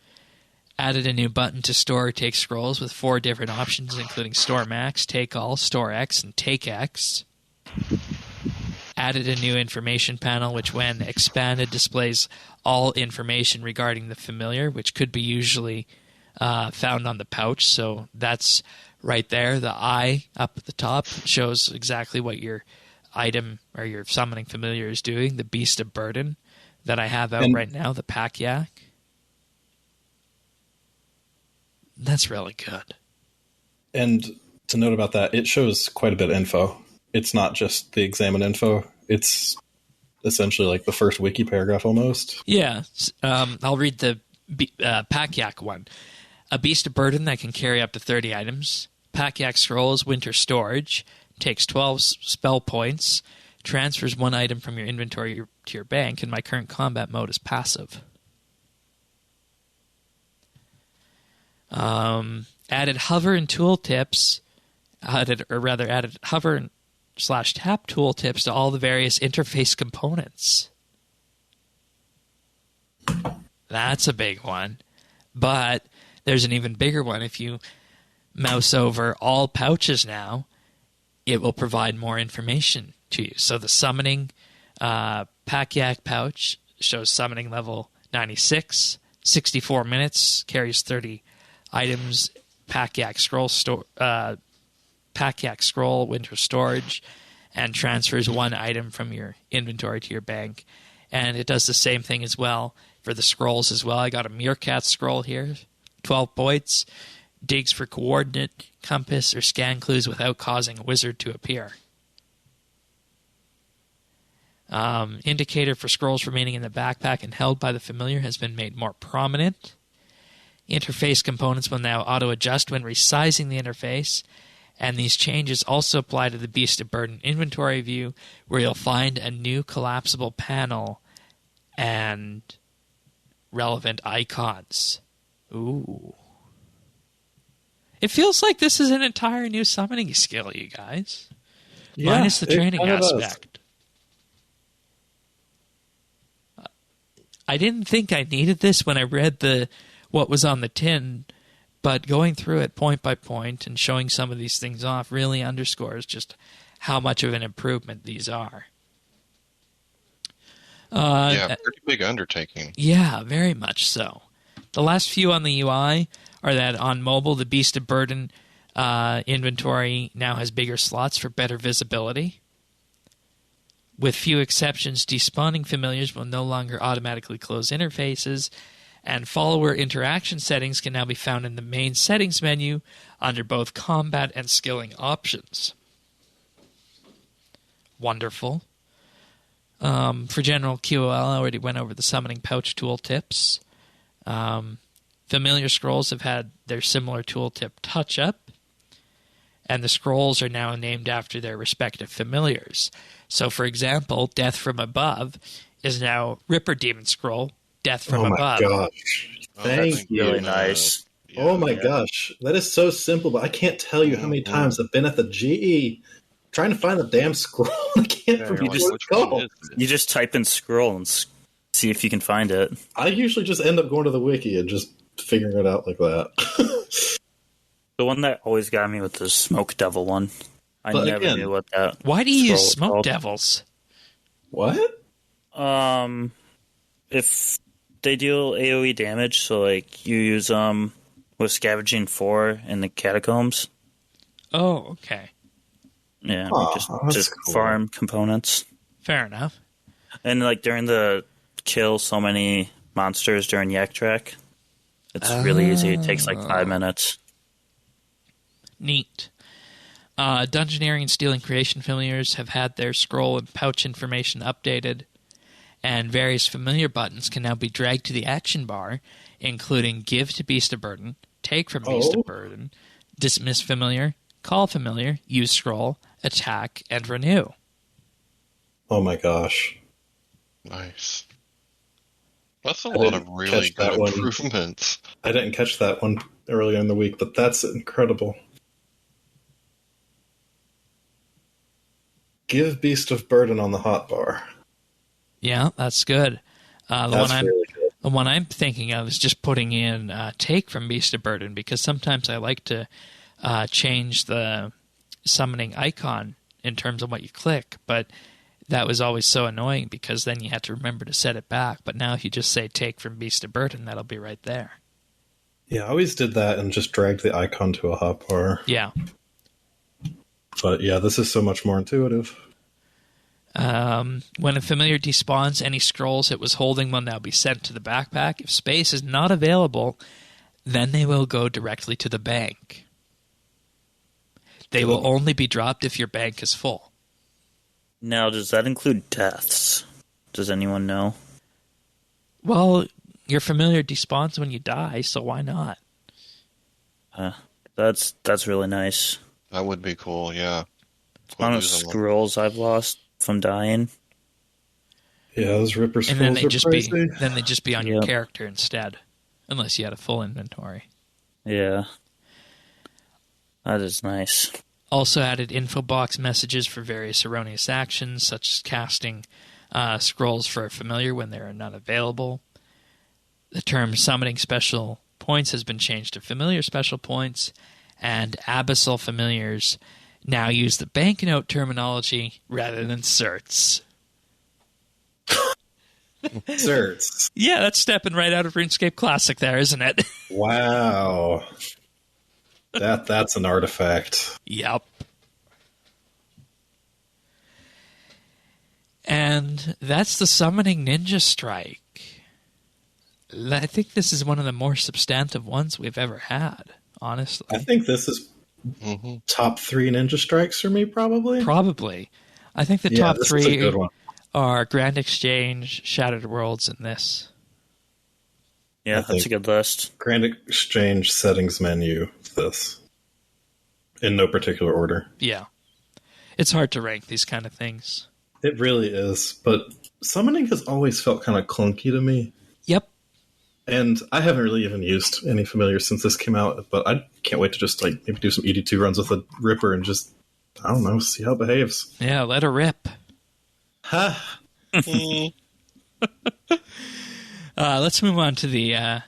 Added a new button to store or take scrolls with 4 different options, including Store Max, Take All, Store X, and Take X. Added a new information panel, which when expanded displays all information regarding the familiar, which could be usually found on the pouch. So that's right there. The eye up at the top shows exactly what your item or your summoning familiar is doing. The Beast of Burden that I have out right now, the Pack Yak. That's really good. And to note about that, it shows quite a bit of info. It's not just the examine info. It's essentially like the first wiki paragraph almost. Yeah. I'll read the Pack Yak one. A Beast of Burden that can carry up to 30 items. Pack Yak Scrolls Winter Storage. Takes 12 spell points. Transfers 1 item from your inventory to your bank. And my current combat mode is passive. Added hover and tooltips. Added hover and /tap tooltips to all the various interface components. That's a big one. But there's an even bigger one. If you mouse over all pouches now, it will provide more information to you. So the summoning Pack Yak pouch shows summoning level 96, 64 minutes, carries 30 items. Pack Yak Scroll Winter Storage, and transfers 1 item from your inventory to your bank. And it does the same thing as well for the scrolls as well. I got a Meerkat scroll here, 12 points, digs for coordinate, compass, or scan clues without causing a wizard to appear. Indicator for scrolls remaining in the backpack and held by the familiar has been made more prominent. Interface components will now auto-adjust when resizing the interface, and these changes also apply to the Beast of Burden inventory view, where you'll find a new collapsible panel and relevant icons. Ooh. It feels like this is an entire new summoning skill, you guys. Yeah, minus the training aspect. I didn't think I needed this when I read what was on the tin, but going through it point by point and showing some of these things off really underscores just how much of an improvement these are. Pretty big undertaking. Yeah, very much so. The last few on the UI are that on mobile, the Beast of Burden inventory now has bigger slots for better visibility. With few exceptions, despawning familiars will no longer automatically close interfaces, and follower interaction settings can now be found in the main settings menu under both combat and skilling options. Wonderful. For general QOL, I already went over the summoning pouch tooltips. Familiar scrolls have had their similar tooltip touch-up, and the scrolls are now named after their respective familiars. So, for example, Death from Above is now Ripper Demon Scroll, Death from Above. Oh my gosh. Thank you. Really nice. Oh my gosh. That is so simple, but I can't tell you how many times I've been at the GE trying to find the damn scroll. I can't remember what it's called. You just type in scroll and see if you can find it. I usually just end up going to the wiki and just figuring it out like that. The one that always got me was the Smoke Devil one. I never knew what that. Why do you use Smoke Devils? What? If they deal AoE damage, so like you use with Scavenging 4 in the Catacombs. Oh, okay. Yeah, just cool. farm components. Fair enough. And like during the kill so many monsters during Yak Track, it's really easy. It takes like 5 minutes. Neat. Dungeoneering and Stealing Creation familiars have had their scroll and pouch information updated, and various familiar buttons can now be dragged to the action bar, including Give to Beast of Burden, take from Beast of Burden, dismiss familiar, call familiar, use scroll, attack, and renew. Oh my gosh. Nice. That's a lot of really good improvements. I didn't catch that one earlier in the week, but that's incredible. Give Beast of Burden on the hotbar. Yeah, that's good. Really good. The one I'm thinking of is just putting in take from Beast of Burden, because sometimes I like to change the summoning icon in terms of what you click, but that was always so annoying because then you had to remember to set it back. But now if you just say take from Beast of Burden, that'll be right there. Yeah, I always did that and just dragged the icon to a hotbar. Yeah. But yeah, this is so much more intuitive. When a familiar despawns, any scrolls it was holding will now be sent to the backpack. If space is not available, then they will go directly to the bank. They will only be dropped if your bank is full. Now, does that include deaths? Does anyone know? Well, your familiar despawns when you die, so why not? That's really nice. That would be cool, yeah. The amount of scrolls I've lost from dying. Yeah, those Ripper scrolls and then they are just crazy. then they just be on your character instead, unless you had a full inventory. Yeah. That is nice. Also added info box messages for various erroneous actions, such as casting scrolls for a familiar when there are none available. The term summoning special points has been changed to familiar special points, and abyssal familiars now use the banknote terminology rather than certs. Certs. Yeah, that's stepping right out of RuneScape Classic there, isn't it? Wow. That's an artifact. Yep. And that's the Summoning Ninja Strike. I think this is one of the more substantive ones we've ever had, honestly. I think this is top 3 Ninja Strikes for me, probably. Probably. I think the top this 3 is a good one. are Grand Exchange, Shattered Worlds, and this. Yeah, that's a good list. Grand Exchange settings menu, this. In no particular order. Yeah. It's hard to rank these kind of things. It really is, but summoning has always felt kind of clunky to me. Yep. And I haven't really even used any familiars since this came out, but I can't wait to just like maybe do some ED2 runs with a Ripper and just, I don't know, see how it behaves. Yeah, let her rip. Ha! Let's move on to the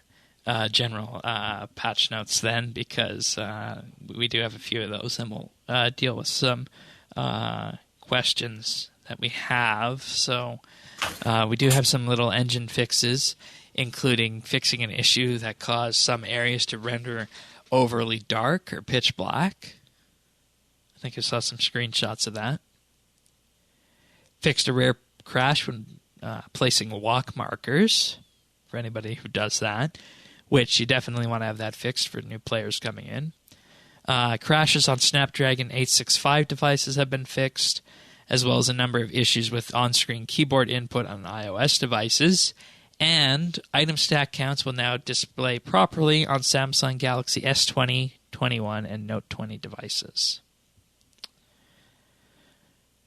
general patch notes then, because we do have a few of those, and we'll deal with some questions that we have. So we do have some little engine fixes, including fixing an issue that caused some areas to render overly dark or pitch black. I think I saw some screenshots of that. Fixed a rare crash when placing walk markers, for anybody who does that, which you definitely want to have that fixed for new players coming in. Crashes on Snapdragon 865 devices have been fixed, as well as a number of issues with on-screen keyboard input on iOS devices, and item stack counts will now display properly on Samsung Galaxy S20, 21, and Note 20 devices.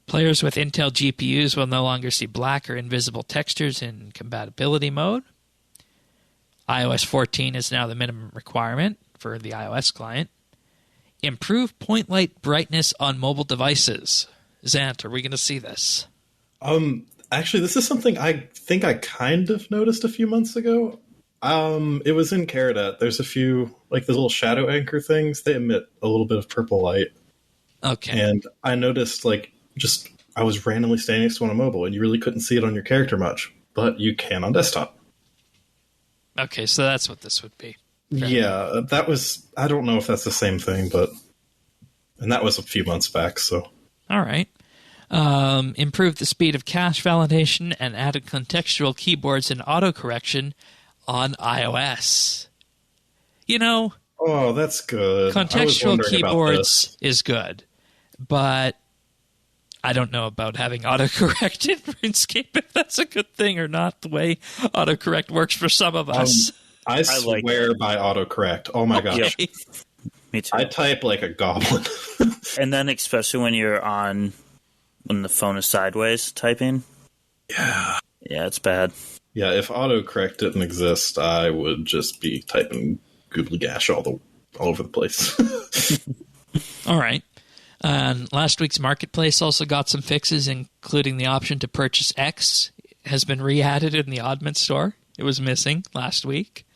Players with Intel GPUs will no longer see black or invisible textures in compatibility mode. iOS 14 is now the minimum requirement for the iOS client. Improved point light brightness on mobile devices. Zant, are we going to see this? Actually, this is something I think I kind of noticed a few months ago. It was in Caradat. There's a few, like the little shadow anchor things. They emit a little bit of purple light. Okay. And I noticed, like, I was randomly standing next to one on mobile, and you really couldn't see it on your character much, but you can on desktop. Okay, so that's what this would be. Yeah, that was, I don't know if that's the same thing, and that was a few months back, so. All right. Improved the speed of cache validation and added contextual keyboards and autocorrection on iOS. You know, oh, that's good. Contextual keyboards is good, but I don't know about having autocorrect in RuneScape, if that's a good thing or not, the way autocorrect works for some of us. I swear by autocorrect. Oh my gosh. Yep. Me too. I type like a goblin. And then especially when you're when the phone is sideways typing. Yeah. Yeah, it's bad. Yeah, if autocorrect didn't exist, I would just be typing googly gash all over the place. All right. Last week's marketplace also got some fixes, including the option to purchase X has been re-added in the Oddment store. It was missing last week.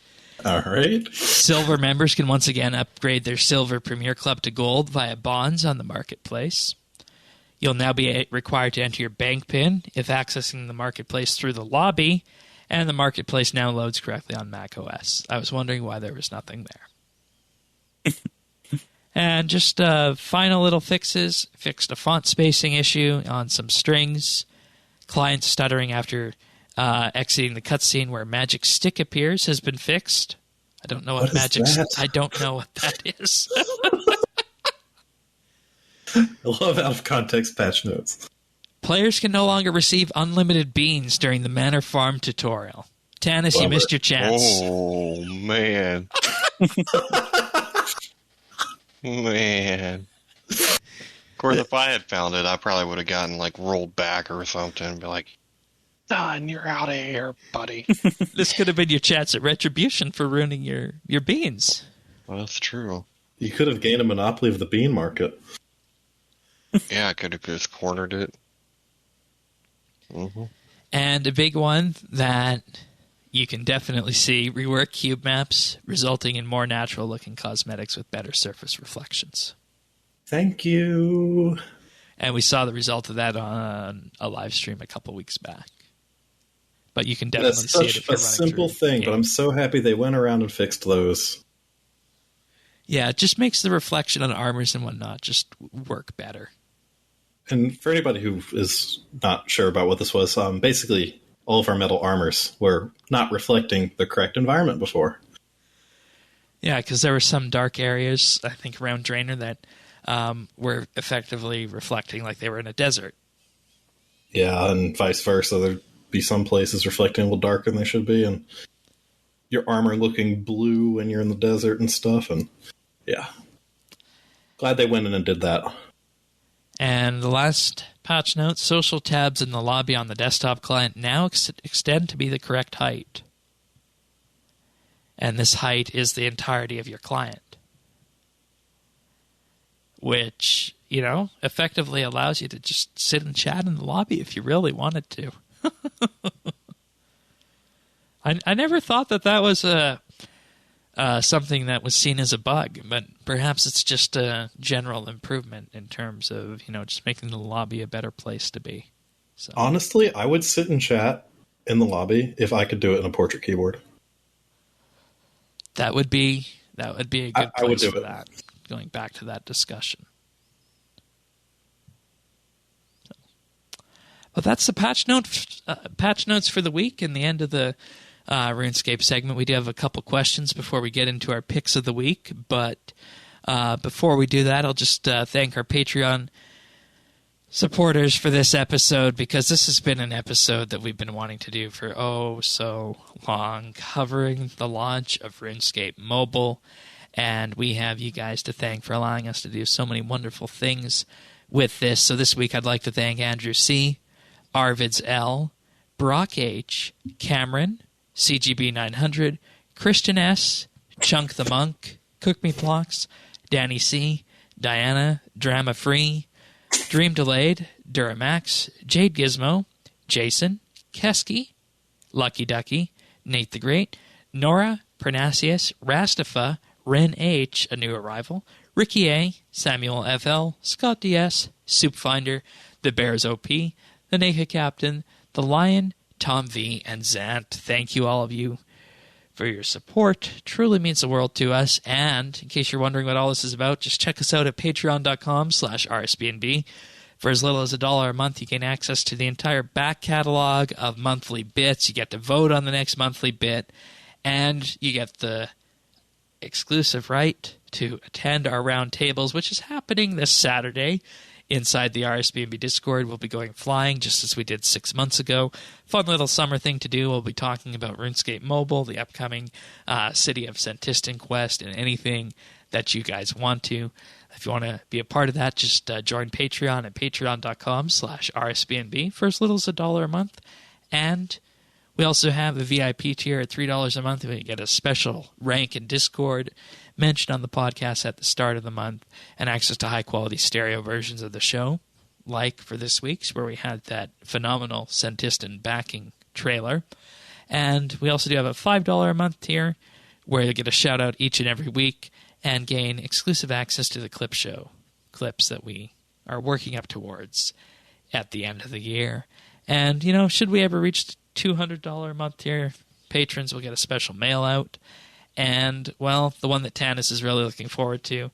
All right. Silver members can once again upgrade their Silver Premier Club to Gold via bonds on the marketplace. You'll now be required to enter your bank PIN if accessing the marketplace through the lobby, and the marketplace now loads correctly on macOS. I was wondering why there was nothing there. And just final little fixes. Fixed a font spacing issue on some strings. Client stuttering after exiting the cutscene where Magic Stick appears has been fixed. I don't know what Magic Stick. I don't know what that is. I love out of context patch notes. Players can no longer receive unlimited beans during the Manor Farm tutorial. Tannis, you missed your chance. Oh, man. Man. Of course, if I had found it, I probably would have gotten, like, rolled back or something and be like, done, you're out of here, buddy. This could have been your chance at retribution for ruining your beans. Well, that's true. You could have gained a monopoly of the bean market. Yeah, I could have just cornered it. Mm-hmm. And a big one that you can definitely see, rework cube maps, resulting in more natural-looking cosmetics with better surface reflections. Thank you. And we saw the result of that on a live stream a couple weeks back. But you can definitely see it if you're running That's such a simple thing, but I'm so happy they went around and fixed those. Yeah, it just makes the reflection on armors and whatnot just work better. And for anybody who is not sure about what this was, basically all of our metal armors were not reflecting the correct environment before. Yeah, because there were some dark areas, I think, around Draenor that were effectively reflecting like they were in a desert. Yeah, and vice versa. There'd be some places reflecting a little darker than they should be, and your armor looking blue when you're in the desert and stuff. And yeah, glad they went in and did that. And the last patch note, social tabs in the lobby on the desktop client now extend to be the correct height. And this height is the entirety of your client. Which, effectively allows you to just sit and chat in the lobby if you really wanted to. I never thought that was something that was seen as a bug, but perhaps it's just a general improvement in terms of, just making the lobby a better place to be. So. Honestly, I would sit and chat in the lobby if I could do it in a portrait keyboard. That would be a good place I would do for it. that. Going back to that discussion. But that's the patch notes for the week and the end of the RuneScape segment. We do have a couple questions before we get into our picks of the week. But before we do that, I'll just thank our Patreon supporters for this episode, because this has been an episode that we've been wanting to do for so long, covering the launch of RuneScape Mobile. And we have you guys to thank for allowing us to do so many wonderful things with this. So this week I'd like to thank Andrew C., Arvids L., Brock H., Cameron, CGB 900, Christian S., Chunk the Monk, Cook Me Blocks, Danny C., Diana, Drama Free, Dream Delayed, Duramax, Jade Gizmo, Jason, Kesky, Lucky Ducky, Nate the Great, Nora, Pernasius, Rastafa, Ren H., a new arrival, Ricky A., Samuel FL, Scott DS, Soup Finder, The Bears OP, The Naked Captain, The Lion, Tom V., and Zant. Thank you, all of you, for your support. Truly means the world to us. And in case you're wondering what all this is about, just check us out at patreon.com/RSBANDB. For as little as $1 a month, you gain access to the entire back catalog of monthly bits. You get to vote on the next monthly bit, and you get the exclusive right to attend our round tables, which is happening this Saturday inside the RSBANDB Discord. We'll be going flying just as we did 6 months ago. Fun little summer thing to do. We'll be talking about RuneScape Mobile, the upcoming City of Senntisten quest, and anything that you guys want to. If you want to be a part of that, just join Patreon at patreon.com/RSBANDB for as little as $1 a month. And we also have a VIP tier at $3 a month, where you get a special rank in Discord, mentioned on the podcast at the start of the month, and access to high-quality stereo versions of the show, like for this week's, where we had that phenomenal Senntisten backing trailer. And we also do have a $5 a month tier, where you get a shout-out each and every week and gain exclusive access to the clip show, clips that we are working up towards at the end of the year. And, you know, should we ever reach the $200 a month tier, patrons will get a special mail out. And, well, the one that Tanis is really looking forward to,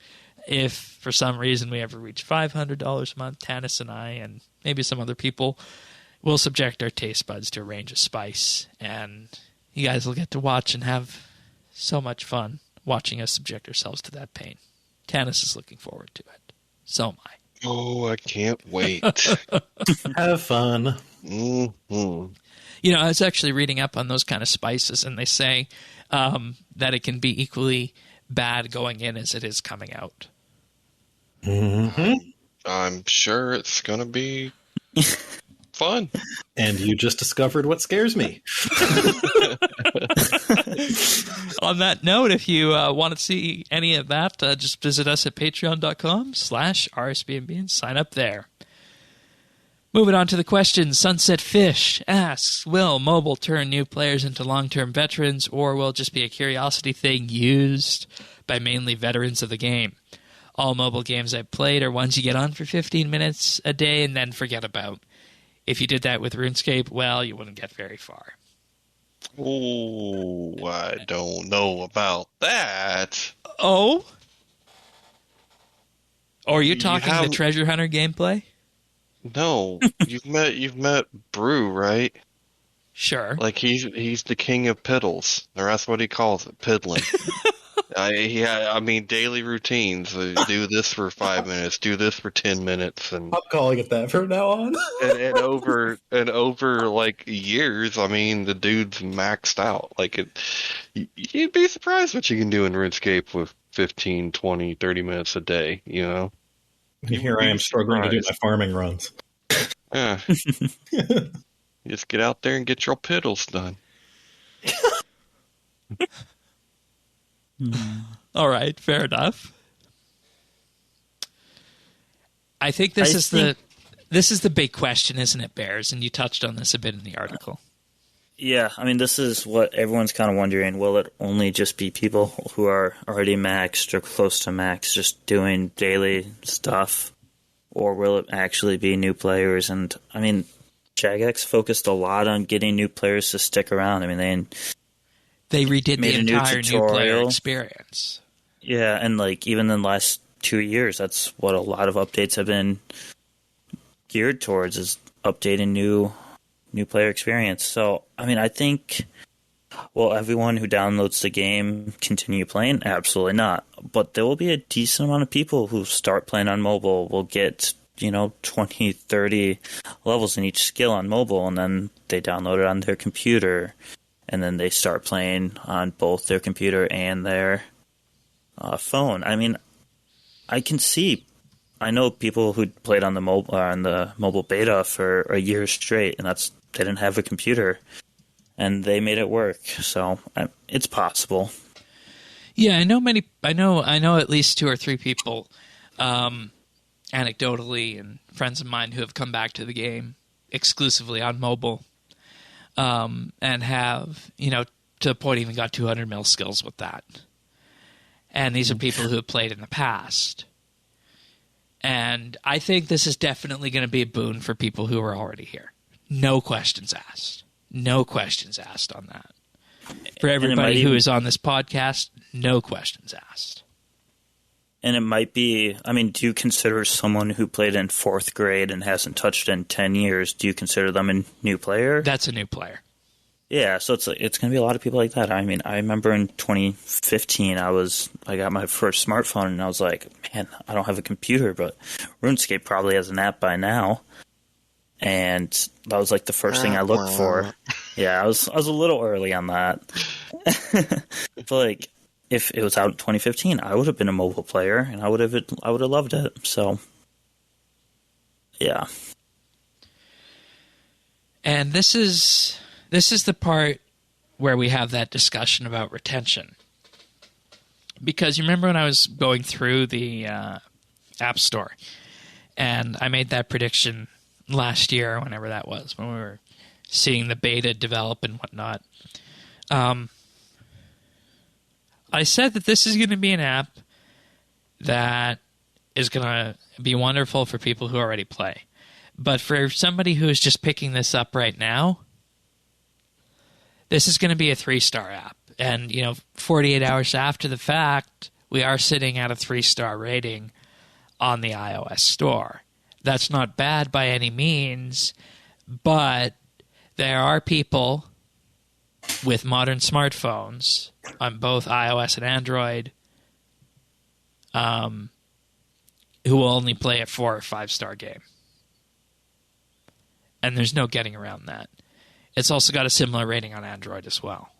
if for some reason we ever reach $500 a month, Tanis and I and maybe some other people will subject our taste buds to a range of spice. And you guys will get to watch and have so much fun watching us subject ourselves to that pain. Tanis is looking forward to it. So am I. Oh, I can't wait. Have fun. Mm-hmm. You know, I was actually reading up on those kind of spices, and they say that it can be equally bad going in as it is coming out. Mm-hmm. I'm sure it's going to be fun. And you just discovered what scares me. On that note, if you want to see any of that, just visit us at patreon.com/RSBANB and sign up there. Moving on to the question, Sunset Fish asks, will mobile turn new players into long-term veterans, or will it just be a curiosity thing used by mainly veterans of the game? All mobile games I've played are ones you get on for 15 minutes a day and then forget about. If you did that with RuneScape, well, you wouldn't get very far. Oh, I don't know about that. Oh? Or are you You talking have- the Treasure Hunter gameplay? No, you've met Brew, right? Sure. Like he's the king of piddles, or that's what he calls it, piddling. I mean, daily routines. Do this for 5 minutes. Do this for 10 minutes, and I'm calling it that from now on. and over like years. I mean, the dude's maxed out. Like you'd be surprised what you can do in RuneScape with 15, 20, 30 minutes a day. You know. And here I am struggling to do my farming runs. Yeah. Just get out there and get your piddles done. All right, fair enough. I think this is the big question, isn't it, Bears? And you touched on this a bit in the article. Yeah, I mean, this is what everyone's kind of wondering. Will it only just be people who are already maxed or close to max just doing daily stuff? Or will it actually be new players? And, I mean, Jagex focused a lot on getting new players to stick around. I mean, they redid made the a new entire new player tutorial. experience. Yeah, and, like, even in the last 2 years, that's what a lot of updates have been geared towards, is updating new player experience. So, I mean, I think, will everyone who downloads the game continue playing? Absolutely not. But there will be a decent amount of people who start playing on mobile, will get, 20, 30 levels in each skill on mobile, and then they download it on their computer, and then they start playing on both their computer and their phone. I mean, I know people who played on the mobile beta for a year straight, and they didn't have a computer, and they made it work. So it's possible. Yeah, I know at least 2 or 3 people, anecdotally, and friends of mine who have come back to the game exclusively on mobile, and have, to the point even got 200 mil skills with that. And these are people who have played in the past. And I think this is definitely going to be a boon for people who are already here. No questions asked. No questions asked on that. For everybody who is on this podcast, no questions asked. And it might be, I mean, do you consider someone who played in 4th grade and hasn't touched in 10 years, do you consider them a new player? That's a new player. Yeah, so it's going to be a lot of people like that. I mean, I remember in 2015, I got my first smartphone, and I was like, man, I don't have a computer, but RuneScape probably has an app by now. And that was like the first thing I looked for. Yeah, I was a little early on that. But like, if it was out in 2015, I would have been a mobile player, and I would have loved it. So, yeah. And this is the part where we have that discussion about retention. Because you remember when I was going through the App Store, and I made that prediction last year, whenever that was, when we were seeing the beta develop and whatnot. I said that this is going to be an app that is going to be wonderful for people who already play. But for somebody who is just picking this up right now, this is going to be a 3-star app. And, 48 hours after the fact, we are sitting at a 3-star rating on the iOS store. That's not bad by any means, but there are people with modern smartphones on both iOS and Android who will only play a 4 or 5-star game. And there's no getting around that. It's also got a similar rating on Android as well.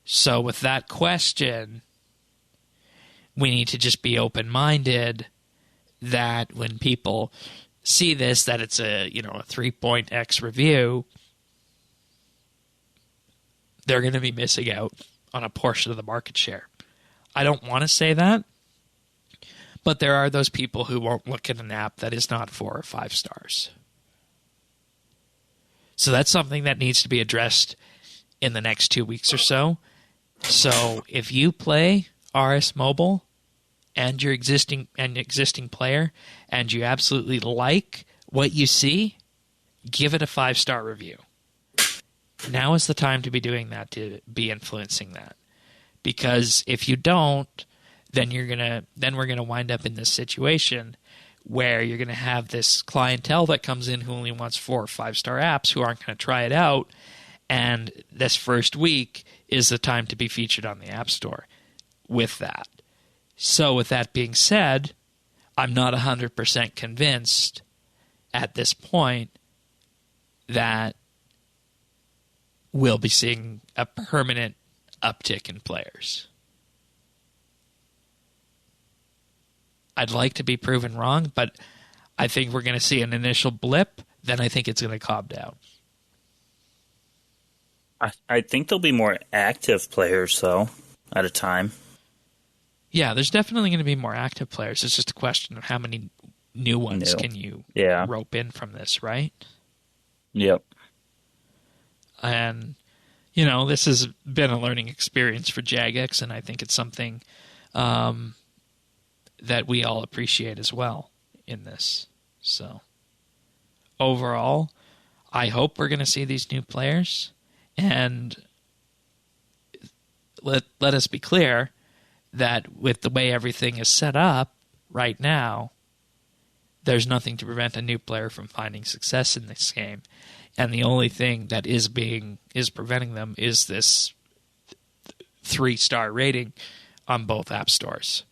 So with that question, we need to just be open-minded that when people see this, that it's a 3.x review, they're going to be missing out on a portion of the market share. I don't want to say that, but there are those people who won't look at an app that is not 4 or 5 stars. So that's something that needs to be addressed in the next 2 weeks or so. So if you play RS Mobile and you're existing player and you absolutely like what you see, give it a 5-star review. Now is the time to be doing that, to be influencing that. Because if you don't, then we're gonna wind up in this situation where you're gonna have this clientele that comes in who only wants 4 or 5-star apps, who aren't gonna try it out, and this first week is the time to be featured on the App Store with that. So with that being said, I'm not 100% convinced at this point that we'll be seeing a permanent uptick in players. I'd like to be proven wrong, but I think we're going to see an initial blip, then I think it's going to calm down. I think there'll be more active players, though, at a time. Yeah, there's definitely going to be more active players. It's just a question of how many new ones can you rope in from this, right? Yep. And, this has been a learning experience for Jagex, and I think it's something that we all appreciate as well in this. So, overall, I hope we're going to see these new players, and let us be clear that with the way everything is set up right now, there's nothing to prevent a new player from finding success in this game. And the only thing that is preventing them is this 3-star rating on both app stores.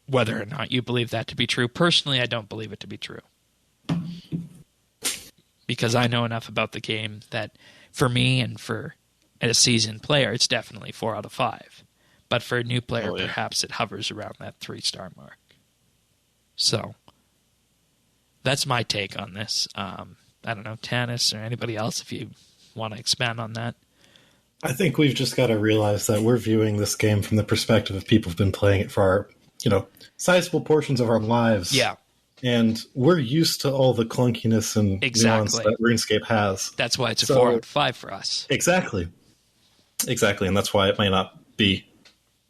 Whether or not you believe that to be true, personally, I don't believe it to be true. Because I know enough about the game that for me and for a seasoned player, it's definitely 4 out of 5. But for a new player, perhaps it hovers around that 3-star mark. So, that's my take on this. I don't know, Tanis or anybody else, if you want to expand on that. I think we've just got to realize that we're viewing this game from the perspective of people who've been playing it for our, sizable portions of our lives. Yeah. And we're used to all the clunkiness and nuance that RuneScape has. That's why it's a 4 out of 5 for us. Exactly. And that's why it may not be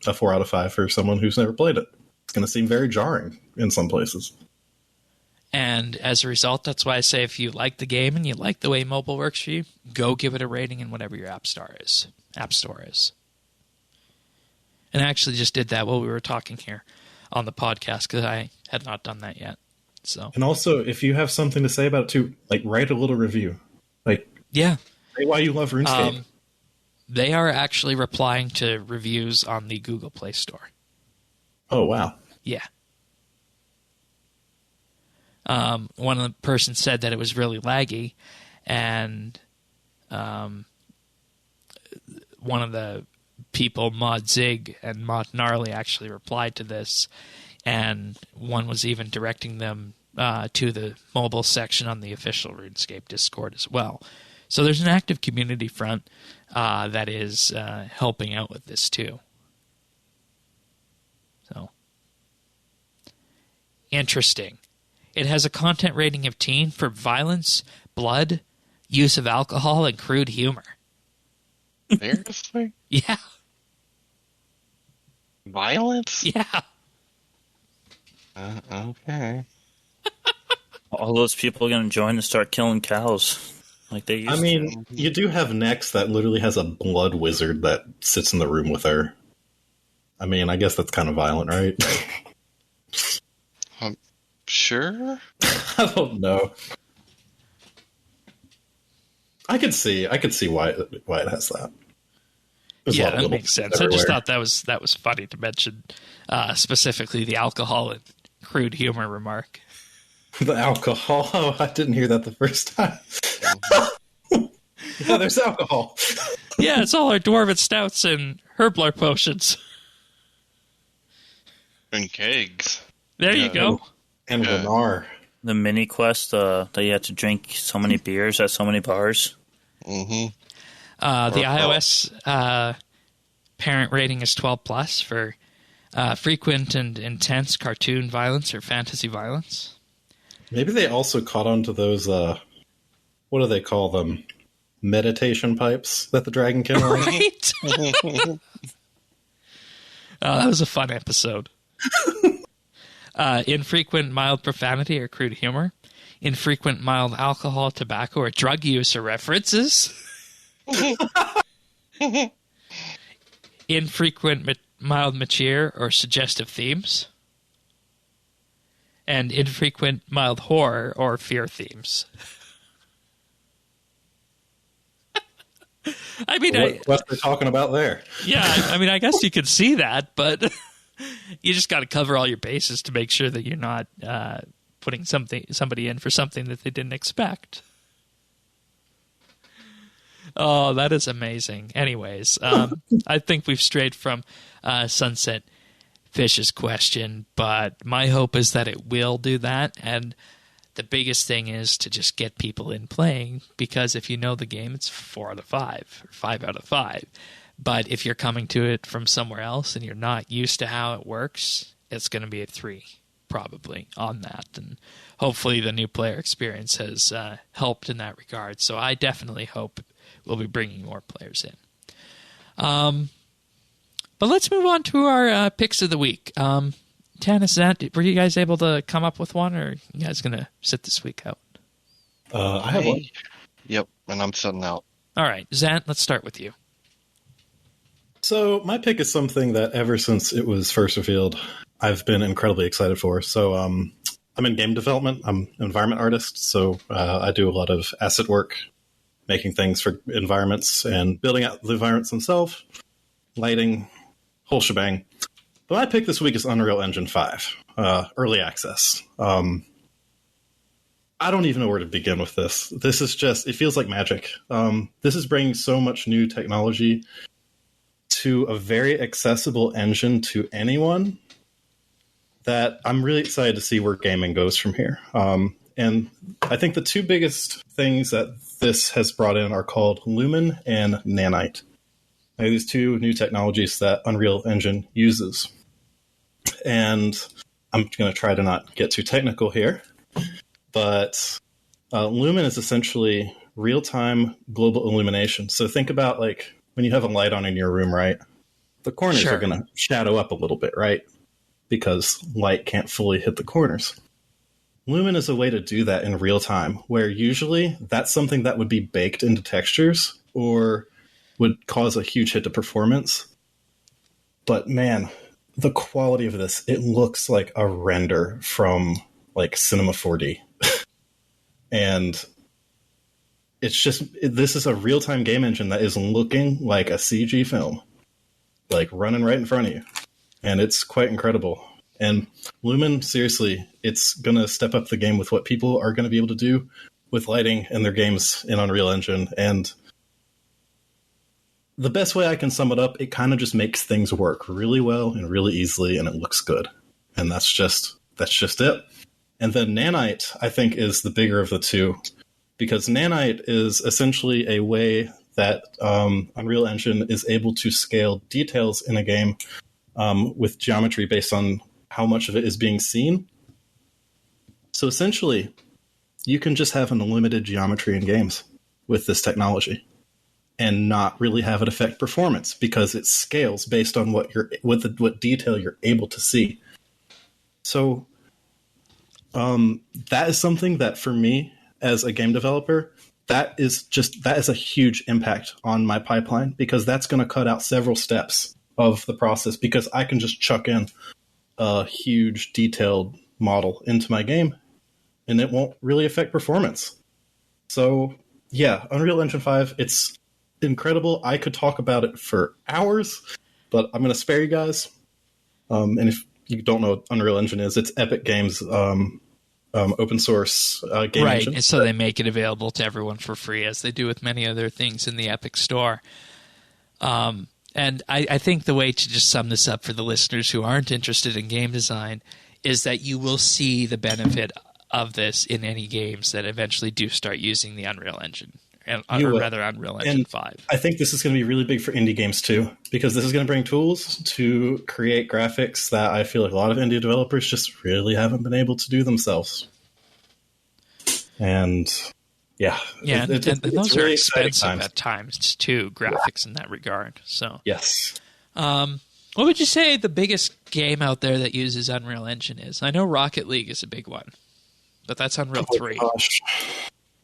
a 4 out of 5 for someone who's never played it. It's going to seem very jarring in some places. And as a result, that's why I say if you like the game and you like the way mobile works for you, go give it a rating in whatever your app store is. And I actually just did that while we were talking here on the podcast because I had not done that yet. So, And also, if you have something to say about it too, like write a little review. Like, yeah. say why you love RuneScape. They are actually replying to reviews on the Google Play Store. Oh, wow. Yeah. One of the persons said that it was really laggy, and one of the people, Mod Zig and Mod Gnarly, actually replied to this, and one was even directing them to the mobile section on the official RuneScape Discord as well. So there's an active community front that is helping out with this too. So, interesting. It has a content rating of teen for violence, blood, use of alcohol, and crude humor. Seriously? Yeah. Violence? Yeah. Okay. All those people are going to join and start killing cows like they used to. I mean, you do have Nex that literally has a blood wizard that sits in the room with her. I mean, I guess that's kind of violent, right? Sure. I don't know. I could see why it has that. There's a lot of Yeah, that little makes sense. everywhere. I just thought that was funny to mention, specifically the alcohol and crude humor remark. The alcohol. Oh, I didn't hear that the first time. Yeah, there's alcohol. Yeah, it's all our dwarven stouts and herblar potions. And kegs. There you go. And Yeah. Renar. The mini quest that you had to drink so many beers at so many bars. Mm-hmm. The iOS parent rating is 12+ for frequent and intense cartoon violence or fantasy violence. Maybe they also caught on to those, what do they call them? Meditation pipes that the dragon can run. Right? That was a fun episode. Infrequent mild profanity or crude humor. Infrequent mild alcohol, tobacco, or drug use or references. Infrequent mild mature or suggestive themes. And infrequent mild horror or fear themes. I mean, What they're talking about there? yeah, I mean, I guess you could see that, but you just got to cover all your bases to make sure that you're not putting somebody in for something that they didn't expect. Oh, that is amazing. Anyways, I think we've strayed from Sunset Fish's question, but my hope is that it will do that, and the biggest thing is to just get people in playing, because if you know the game, it's 4 out of 5, or 5 out of 5. But if you're coming to it from somewhere else and you're not used to how it works, it's going to be a 3, probably, on that. And hopefully the new player experience has helped in that regard. So I definitely hope we'll be bringing more players in. But let's move on to our picks of the week. Tanis, were you guys able to come up with one, or are you guys going to sit this week out? I have one. Yep, and I'm sitting out. All right, Zant, let's start with you. So my pick is something that ever since it was first revealed, I've been incredibly excited for. So I'm in game development. I'm an environment artist, so I do a lot of asset work, making things for environments and building out the environments themselves, lighting, whole shebang. But my pick this week is Unreal Engine 5, early access. I don't even know where to begin with this. This is just, it feels like magic. This is bringing so much new technology to a very accessible engine to anyone that I'm really excited to see where gaming goes from here. And I think the two biggest things that this has brought in are called Lumen and Nanite. These two new technologies that Unreal Engine uses. And I'm going to try to not get too technical here, but Lumen is essentially real-time global illumination. So think about like when you have a light on in your room, right? The corners are going to shadow up a little bit, right? Because light can't fully hit the corners. Lumen is a way to do that in real time, where usually that's something that would be baked into textures or would cause a huge hit to performance. But man, the quality of this, it looks like a render from like Cinema 4D. And this is a real-time game engine that is looking like a CG film, like running right in front of you. And it's quite incredible. And Lumen, seriously, it's going to step up the game with what people are going to be able to do with lighting in their games in Unreal Engine. And the best way I can sum it up, it kind of just makes things work really well and really easily, and it looks good. And that's just it. And then Nanite, I think, is the bigger of the two, because Nanite is essentially a way that Unreal Engine is able to scale details in a game with geometry based on how much of it is being seen. So essentially, you can just have an unlimited geometry in games with this technology and not really have it affect performance, because it scales based on what detail you're able to see. So that is something that, for me as a game developer, that is a huge impact on my pipeline, because that's going to cut out several steps of the process, because I can just chuck in a huge detailed model into my game and it won't really affect performance. So yeah, Unreal Engine 5, it's incredible. I could talk about it for hours, but I'm going to spare you guys. And if you don't know what Unreal Engine is, it's Epic Games' open source game engine. Right, so they make it available to everyone for free, as they do with many other things in the Epic Store. And I think the way to just sum this up for the listeners who aren't interested in game design is that you will see the benefit of this in any games that eventually do start using the Unreal Engine, or rather Unreal Engine 5. I think this is going to be really big for indie games too, because this is going to bring tools to create graphics that I feel like a lot of indie developers just really haven't been able to do themselves. And yeah, and those really are expensive at times too, graphics in that regard. So yes. What would you say the biggest game out there that uses Unreal Engine is? I know Rocket League is a big one, but that's Unreal 3. Gosh.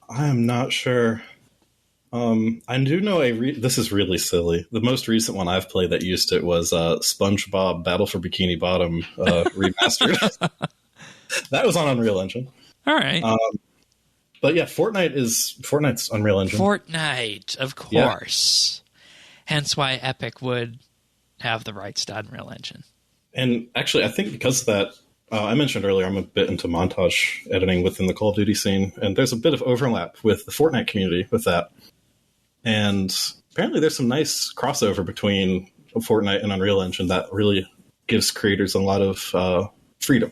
I am not sure. I do know this is really silly. The most recent one I've played that used it was SpongeBob Battle for Bikini Bottom remastered. That was on Unreal Engine. All right. But yeah, Fortnite's Unreal Engine. Fortnite, of course. Yeah. Hence why Epic would have the rights to Unreal Engine. And actually, I think because of that, I mentioned earlier, I'm a bit into montage editing within the Call of Duty scene, and there's a bit of overlap with the Fortnite community with that. And apparently there's some nice crossover between Fortnite and Unreal Engine that really gives creators a lot of freedom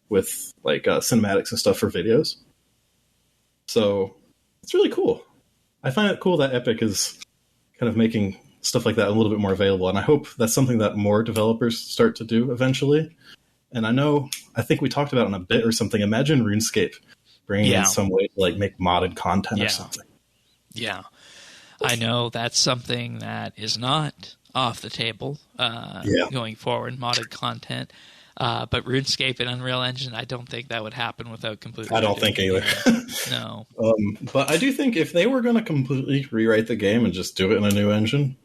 with like cinematics and stuff for videos. So it's really cool. I find it cool that Epic is kind of making stuff like that a little bit more available, and I hope that's something that more developers start to do eventually. And I think we talked about it in a bit or something. Imagine RuneScape bringing in some way to like make modded content or something. Yeah. I know that's something that is not off the table going forward, modded content. But RuneScape and Unreal Engine, I don't think that would happen without completely. I don't think either. No. But I do think if they were going to completely rewrite the game and just do it in a new engine,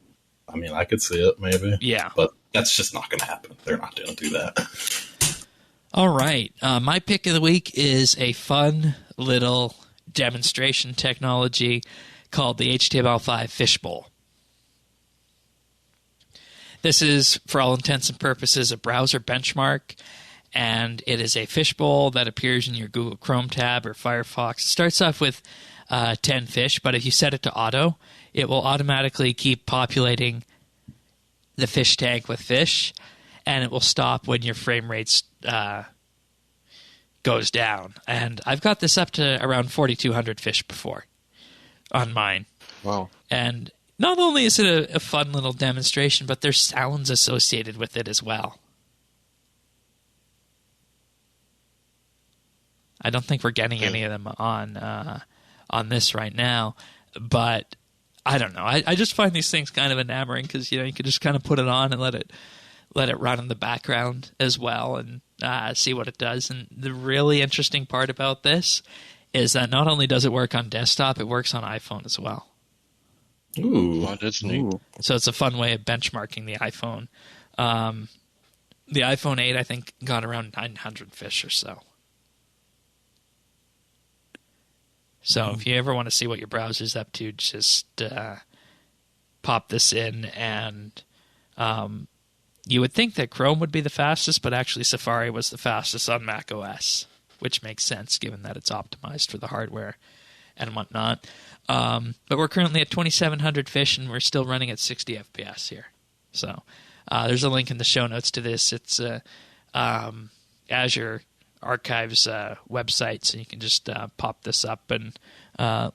I mean, I could see it maybe. Yeah. But that's just not going to happen. They're not going to do that. All right. My pick of the week is a fun little demonstration technology called the HTML5 Fishbowl. This is, for all intents and purposes, a browser benchmark, and it is a fishbowl that appears in your Google Chrome tab or Firefox. It starts off with 10 fish, but if you set it to auto, it will automatically keep populating the fish tank with fish, and it will stop when your frame rate goes down. And I've got this up to around 4,200 fish before on mine. Wow. And not only is it a fun little demonstration, but there's sounds associated with it as well. I don't think we're getting any of them on this right now, but I don't know. I just find these things kind of enamoring because you can just kind of put it on and let it run in the background as well and see what it does. And the really interesting part about this is that not only does it work on desktop, it works on iPhone as well. Ooh, that's neat. So it's a fun way of benchmarking the iPhone. The iPhone 8, I think, got around 900 fish or so. So if you ever want to see what your browser's up to, just pop this in, and you would think that Chrome would be the fastest, but actually Safari was the fastest on Mac OS, which makes sense given that it's optimized for the hardware and whatnot. But we're currently at 2,700 fish, and we're still running at 60 FPS here. So there's a link in the show notes to this. It's Azure Archives website, so you can just pop this up and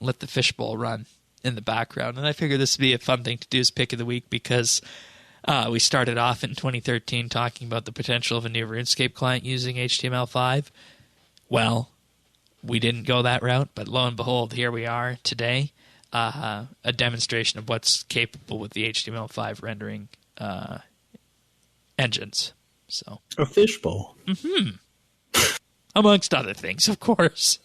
let the fishbowl run in the background. And I figure this would be a fun thing to do as pick of the week, because we started off in 2013 talking about the potential of a new RuneScape client using HTML5. Well, we didn't go that route, but lo and behold, here we are today, a demonstration of what's capable with the HTML5 rendering engines. So A fishbowl. amongst other things, of course.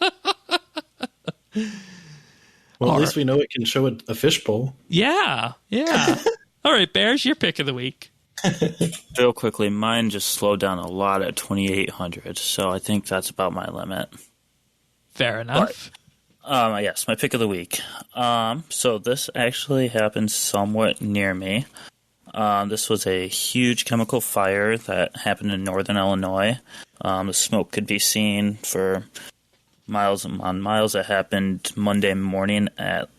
Well, at least we know it can show a fishbowl. Yeah. All right, Bears, your pick of the week. Real quickly, mine just slowed down a lot at 2,800, so I think that's about my limit. Fair enough. Yes, my pick of the week. So this actually happened somewhat near me. This was a huge chemical fire that happened in northern Illinois. The smoke could be seen for miles on miles. It happened Monday morning at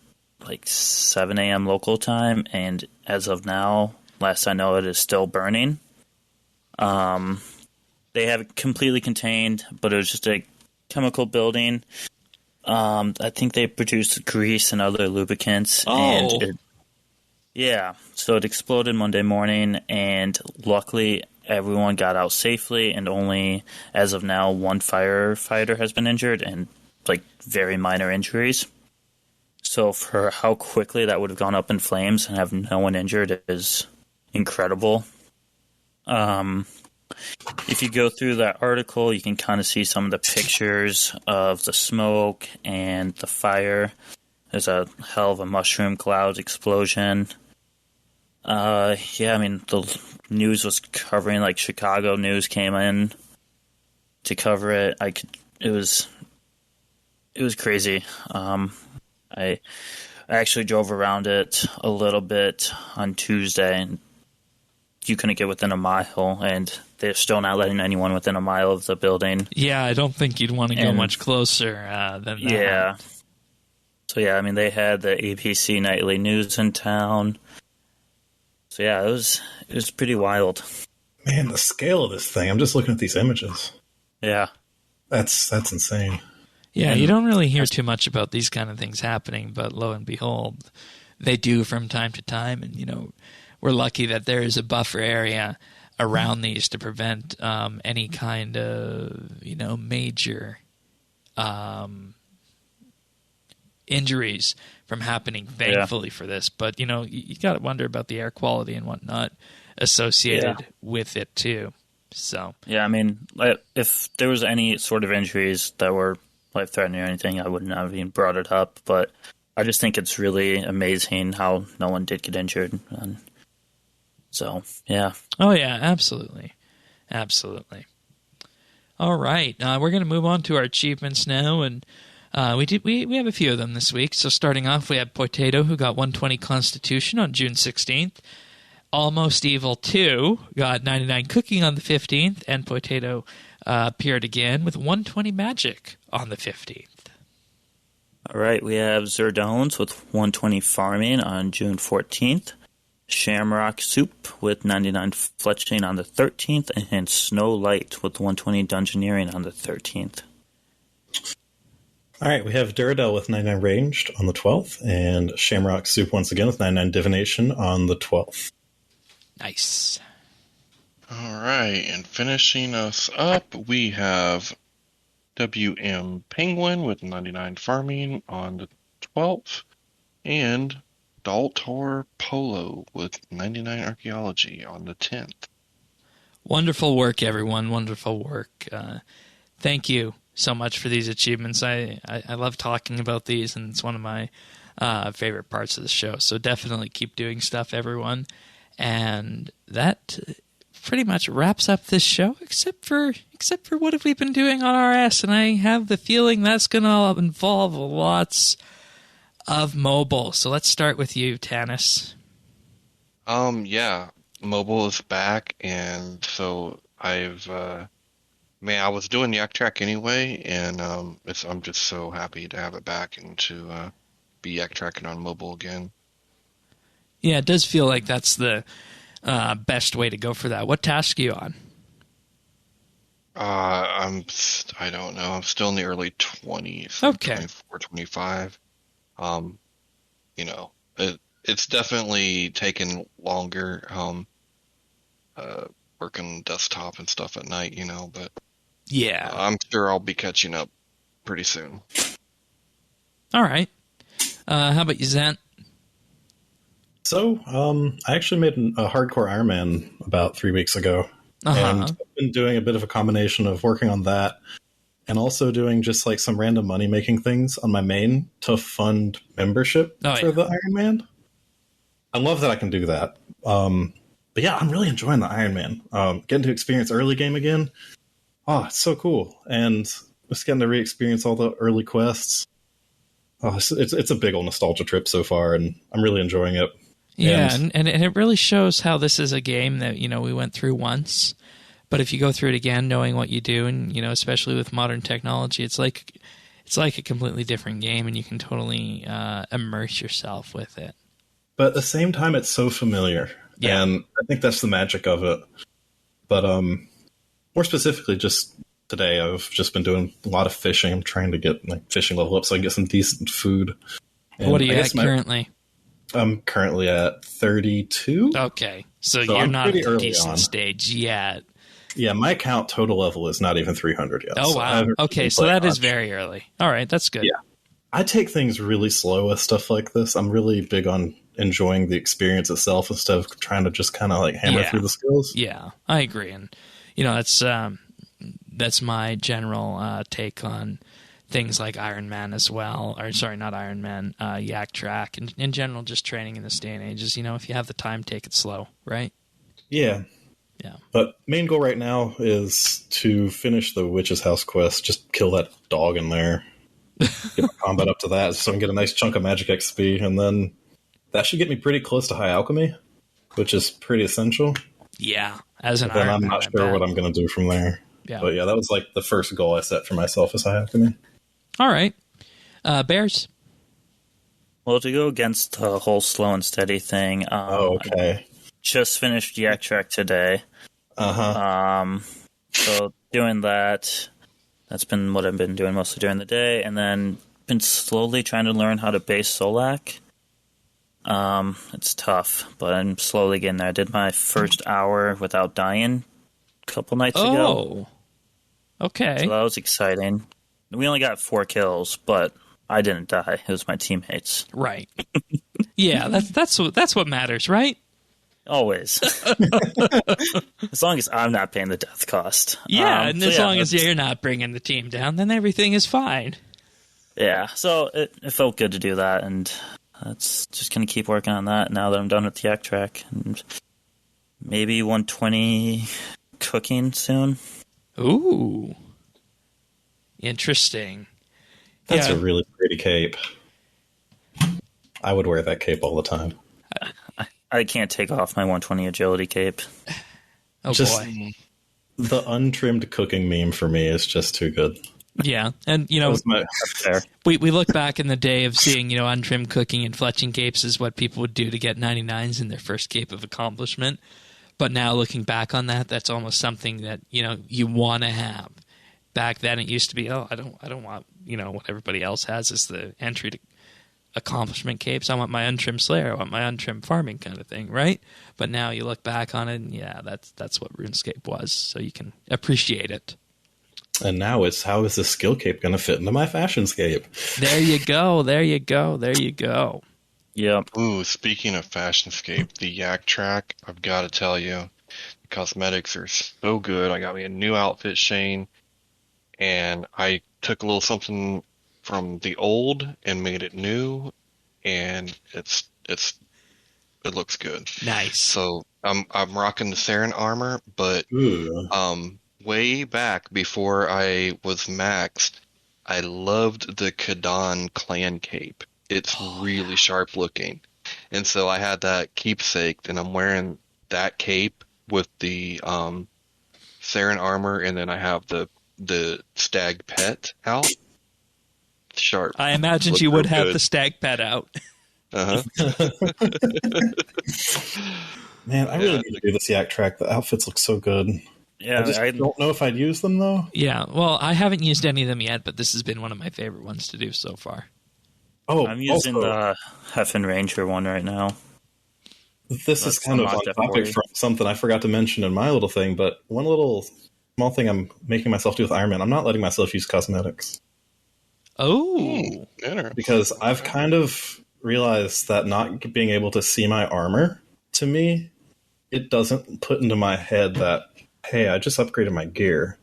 like 7 a.m. local time, and as of now, last I know, it is still burning. They have it completely contained, but it was just a chemical building. I think they produced grease and other lubricants. Oh. And so it exploded Monday morning, and luckily everyone got out safely, and only, as of now, one firefighter has been injured, and like very minor injuries. So for how quickly that would have gone up in flames and have no one injured is incredible. If you go through that article, you can kind of see some of the pictures of the smoke and the fire. There's a hell of a mushroom cloud explosion. The news was covering, like Chicago news came in to cover it. It was crazy. I actually drove around it a little bit on Tuesday, and you couldn't get within a mile, and they're still not letting anyone within a mile of the building. Yeah, I don't think you'd want to go much closer than that. Yeah. So, they had the ABC Nightly News in town. So, it was pretty wild. Man, the scale of this thing. I'm just looking at these images. Yeah. That's insane. Yeah, you don't really hear too much about these kind of things happening, but lo and behold, they do from time to time. And, we're lucky that there is a buffer area around these to prevent any kind of, major injuries from happening, thankfully, for this. But, you got to wonder about the air quality and whatnot associated with it, too. So, yeah, if there was any sort of injuries that were life-threatening or anything, I wouldn't have even brought it up. But I just think it's really amazing how no one did get injured. And so, yeah. Oh, yeah, absolutely. Absolutely. All right. We're going to move on to our achievements now, and we have a few of them this week. So starting off, we have Potato, who got 120 Constitution on June 16th. Almost Evil 2 got 99 Cooking on the 15th, and Potato appeared again with 120 Magic on the 15th. All right, we have Zerdones with 120 Farming on June 14th. Shamrock Soup with 99 Fletching on the 13th, and Snow Light with 120 Dungeoneering on the 13th. All right, we have Duradel with 99 Ranged on the 12th, and Shamrock Soup once again with 99 Divination on the 12th. Nice. All right, and finishing us up, we have WM Penguin with 99 Farming on the 12th, and Daltor Polo with 99 Archaeology on the 10th. Wonderful work, everyone. Wonderful work. Thank you so much for these achievements. I love talking about these, and it's one of my favorite parts of the show. So definitely keep doing stuff, everyone. And that pretty much wraps up this show, except for what have we been doing on RS, and I have the feeling that's going to involve lots of mobile. So let's start with you, Tanis. Yeah, mobile is back, and so I was doing Yak Track anyway, and I'm just so happy to have it back and to be Yak Tracking on mobile again. Yeah, it does feel like that's the best way to go for that. What task are you on? I don't know. I'm still in the early 20s. Okay. 24, 25. It's definitely taken longer, working desktop and stuff at night, but Yeah. I'm sure I'll be catching up pretty soon. All right. How about you, Zent? So, I actually made a hardcore Iron Man about 3 weeks ago. And I've been doing a bit of a combination of working on that and also doing just like some random money-making things on my main to fund membership for the Iron Man. I love that I can do that. But yeah, I'm really enjoying the Iron Man. Getting to experience early game again. Oh, it's so cool. And just getting to re-experience all the early quests. Oh, it's a big old nostalgia trip so far, and I'm really enjoying it. Yeah, and it really shows how this is a game that, we went through once. But if you go through it again, knowing what you do, and, especially with modern technology, it's like a completely different game, and you can totally immerse yourself with it. But at the same time, it's so familiar. Yeah. And I think that's the magic of it. But more specifically, just today, I've just been doing a lot of fishing. I'm trying to get my fishing level up so I can get some decent food. And what are you at currently? I'm currently at 32. Okay. So you're not at the decent stage yet. Yeah, my account total level is not even 300 yet. Oh, wow. Okay, so that is very early. All right, that's good. Yeah. I take things really slow with stuff like this. I'm really big on enjoying the experience itself instead of trying to just kind of like hammer through the skills. Yeah, I agree. And, that's my general take on things like Iron Man as well. Or, sorry, not Iron Man, Yak Track. And in general, just training in this day and age is, if you have the time, take it slow, right? Yeah. Yeah. But main goal right now is to finish the Witch's House quest. Just kill that dog in there. Get my combat up to that so I can get a nice chunk of magic XP. And then that should get me pretty close to high alchemy, which is pretty essential. Yeah. As an Iron Man, I'm not sure what I'm going to do from there. Yeah. But yeah, that was like the first goal I set for myself is high alchemy. All right. Bears? Well, to go against the whole slow and steady thing, okay. I just finished Yak Track today. So doing that, that's been what I've been doing mostly during the day, and then been slowly trying to learn how to base Solak. It's tough, but I'm slowly getting there. I did my first hour without dying a couple nights ago. Oh, okay. So that was exciting. We only got 4 kills, but I didn't die. It was my teammates. Right. Yeah, that's what matters, right? Always. As long as I'm not paying the death cost. Yeah, and as long as you're not bringing the team down, then everything is fine. Yeah, so it felt good to do that, and that's just going to keep working on that now that I'm done with the Yak Track. And maybe 120 cooking soon. Ooh. Interesting. That's a really pretty cape. I would wear that cape all the time. I can't take off my 120 agility cape. Oh, boy. The untrimmed cooking meme for me is just too good. Yeah, and, we look back in the day of seeing, untrimmed cooking and fletching capes is what people would do to get 99s in their first cape of accomplishment. But now looking back on that, that's almost something that, you want to have. Back then it used to be, I don't want, what everybody else has is the entry to accomplishment capes. I want my untrimmed slayer. I want my untrimmed farming kind of thing, right? But now you look back on it, and that's what RuneScape was, so you can appreciate it. And now it's, how is this skill cape going to fit into my fashion scape? There you go. There you go. There you go. Yep. Ooh, speaking of fashion scape, the Yak Track, I've got to tell you, the cosmetics are so good. I got me a new outfit, Shane, and I took a little something from the old and made it new, and it looks good. Nice. So I'm rocking the Saren armor, but Ooh. way back before I was maxed, I loved the Kadan clan cape. It's really sharp looking. And so I had that keepsake, and I'm wearing that cape with the Saren armor, and then I have the stag pet out. Sharp. I imagined Look you would real have good. the stag pet out. Uh-huh. Man, I really need to do this yak track. The outfits look so good. Yeah, I just don't know if I'd use them, though. Yeah, well, I haven't used any of them yet, but this has been one of my favorite ones to do so far. Oh, I'm using also, the Heffen Ranger one right now. this is kind of on unlocked at topic 40. from something I forgot to mention in my little thing, but one little small thing I'm making myself do with Iron Man, I'm not letting myself use cosmetics. Oh. Because I've kind of realized that not being able to see my armor, to me, it doesn't put into my head that, hey, I just upgraded my gear.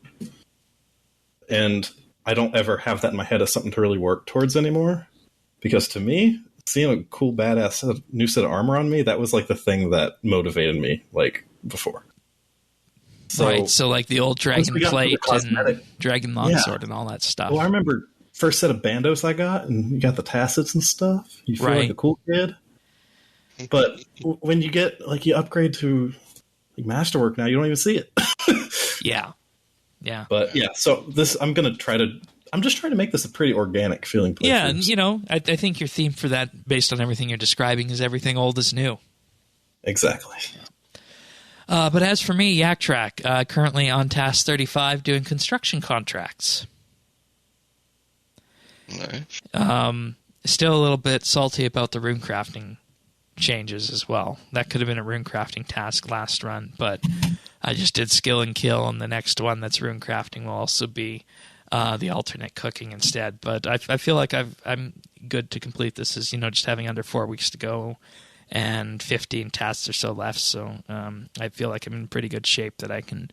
And I don't ever have that in my head as something to really work towards anymore. Because to me, seeing a cool, badass new set of armor on me, that was like the thing that motivated me, like, before. So, right, so like the old once Dragon we got to the Plate cosmetic- and Dragon Longsword and all that stuff. Well, I remember first set of bandos I got, and you got the tassets and stuff. You feel Right. like a cool kid. But when you get, like, you upgrade to like, Masterwork now, you don't even see it. Yeah. Yeah. But yeah, so this, I'm just trying to make this a pretty organic feeling. Yeah, and I think your theme for that, based on everything you're describing, is everything old is new. Exactly. But as for me, Yak Track, currently on task 35 doing construction contracts. Nice. Still a little bit salty about the rune crafting changes as well. That could have been a rune crafting task last run, but I just did skill and kill, and the next one that's rune crafting will also be the alternate cooking instead. But I feel like I'm good to complete this, as just having under 4 weeks to go and 15 tasks or so left. So I feel like I'm in pretty good shape that I can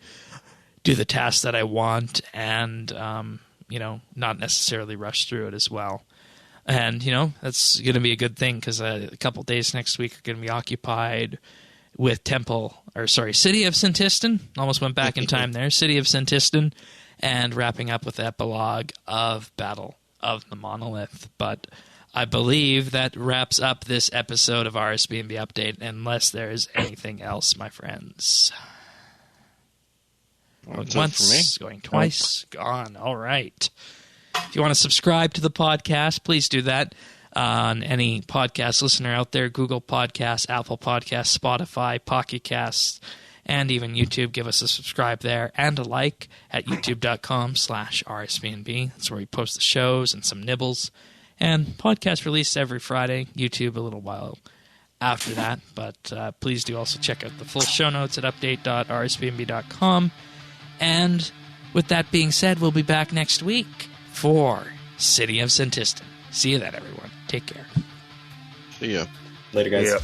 do the tasks that I want and not necessarily rush through it as well. And, that's going to be a good thing because a couple days next week are going to be occupied with City of Senntisten. Almost went back in time there. City of Senntisten. And wrapping up with the epilogue of Battle of the Monolith. But I believe that wraps up this episode of RSBANDB Update, unless there is anything else, my friends. Going once, going twice, gone. All right. If you want to subscribe to the podcast, please do that on any podcast listener out there, Google Podcasts, Apple Podcasts, Spotify, Pocket Casts, and even YouTube. Give us a subscribe there and a like at youtube.com/RSBANDB. That's where we post the shows and some nibbles. And podcast released every Friday, YouTube a little while after that. But please do also check out the full show notes at update.rsbnb.com. And with that being said, we'll be back next week for City of Senntisten. See you then, everyone. Take care. See ya. Later, guys. Yeah.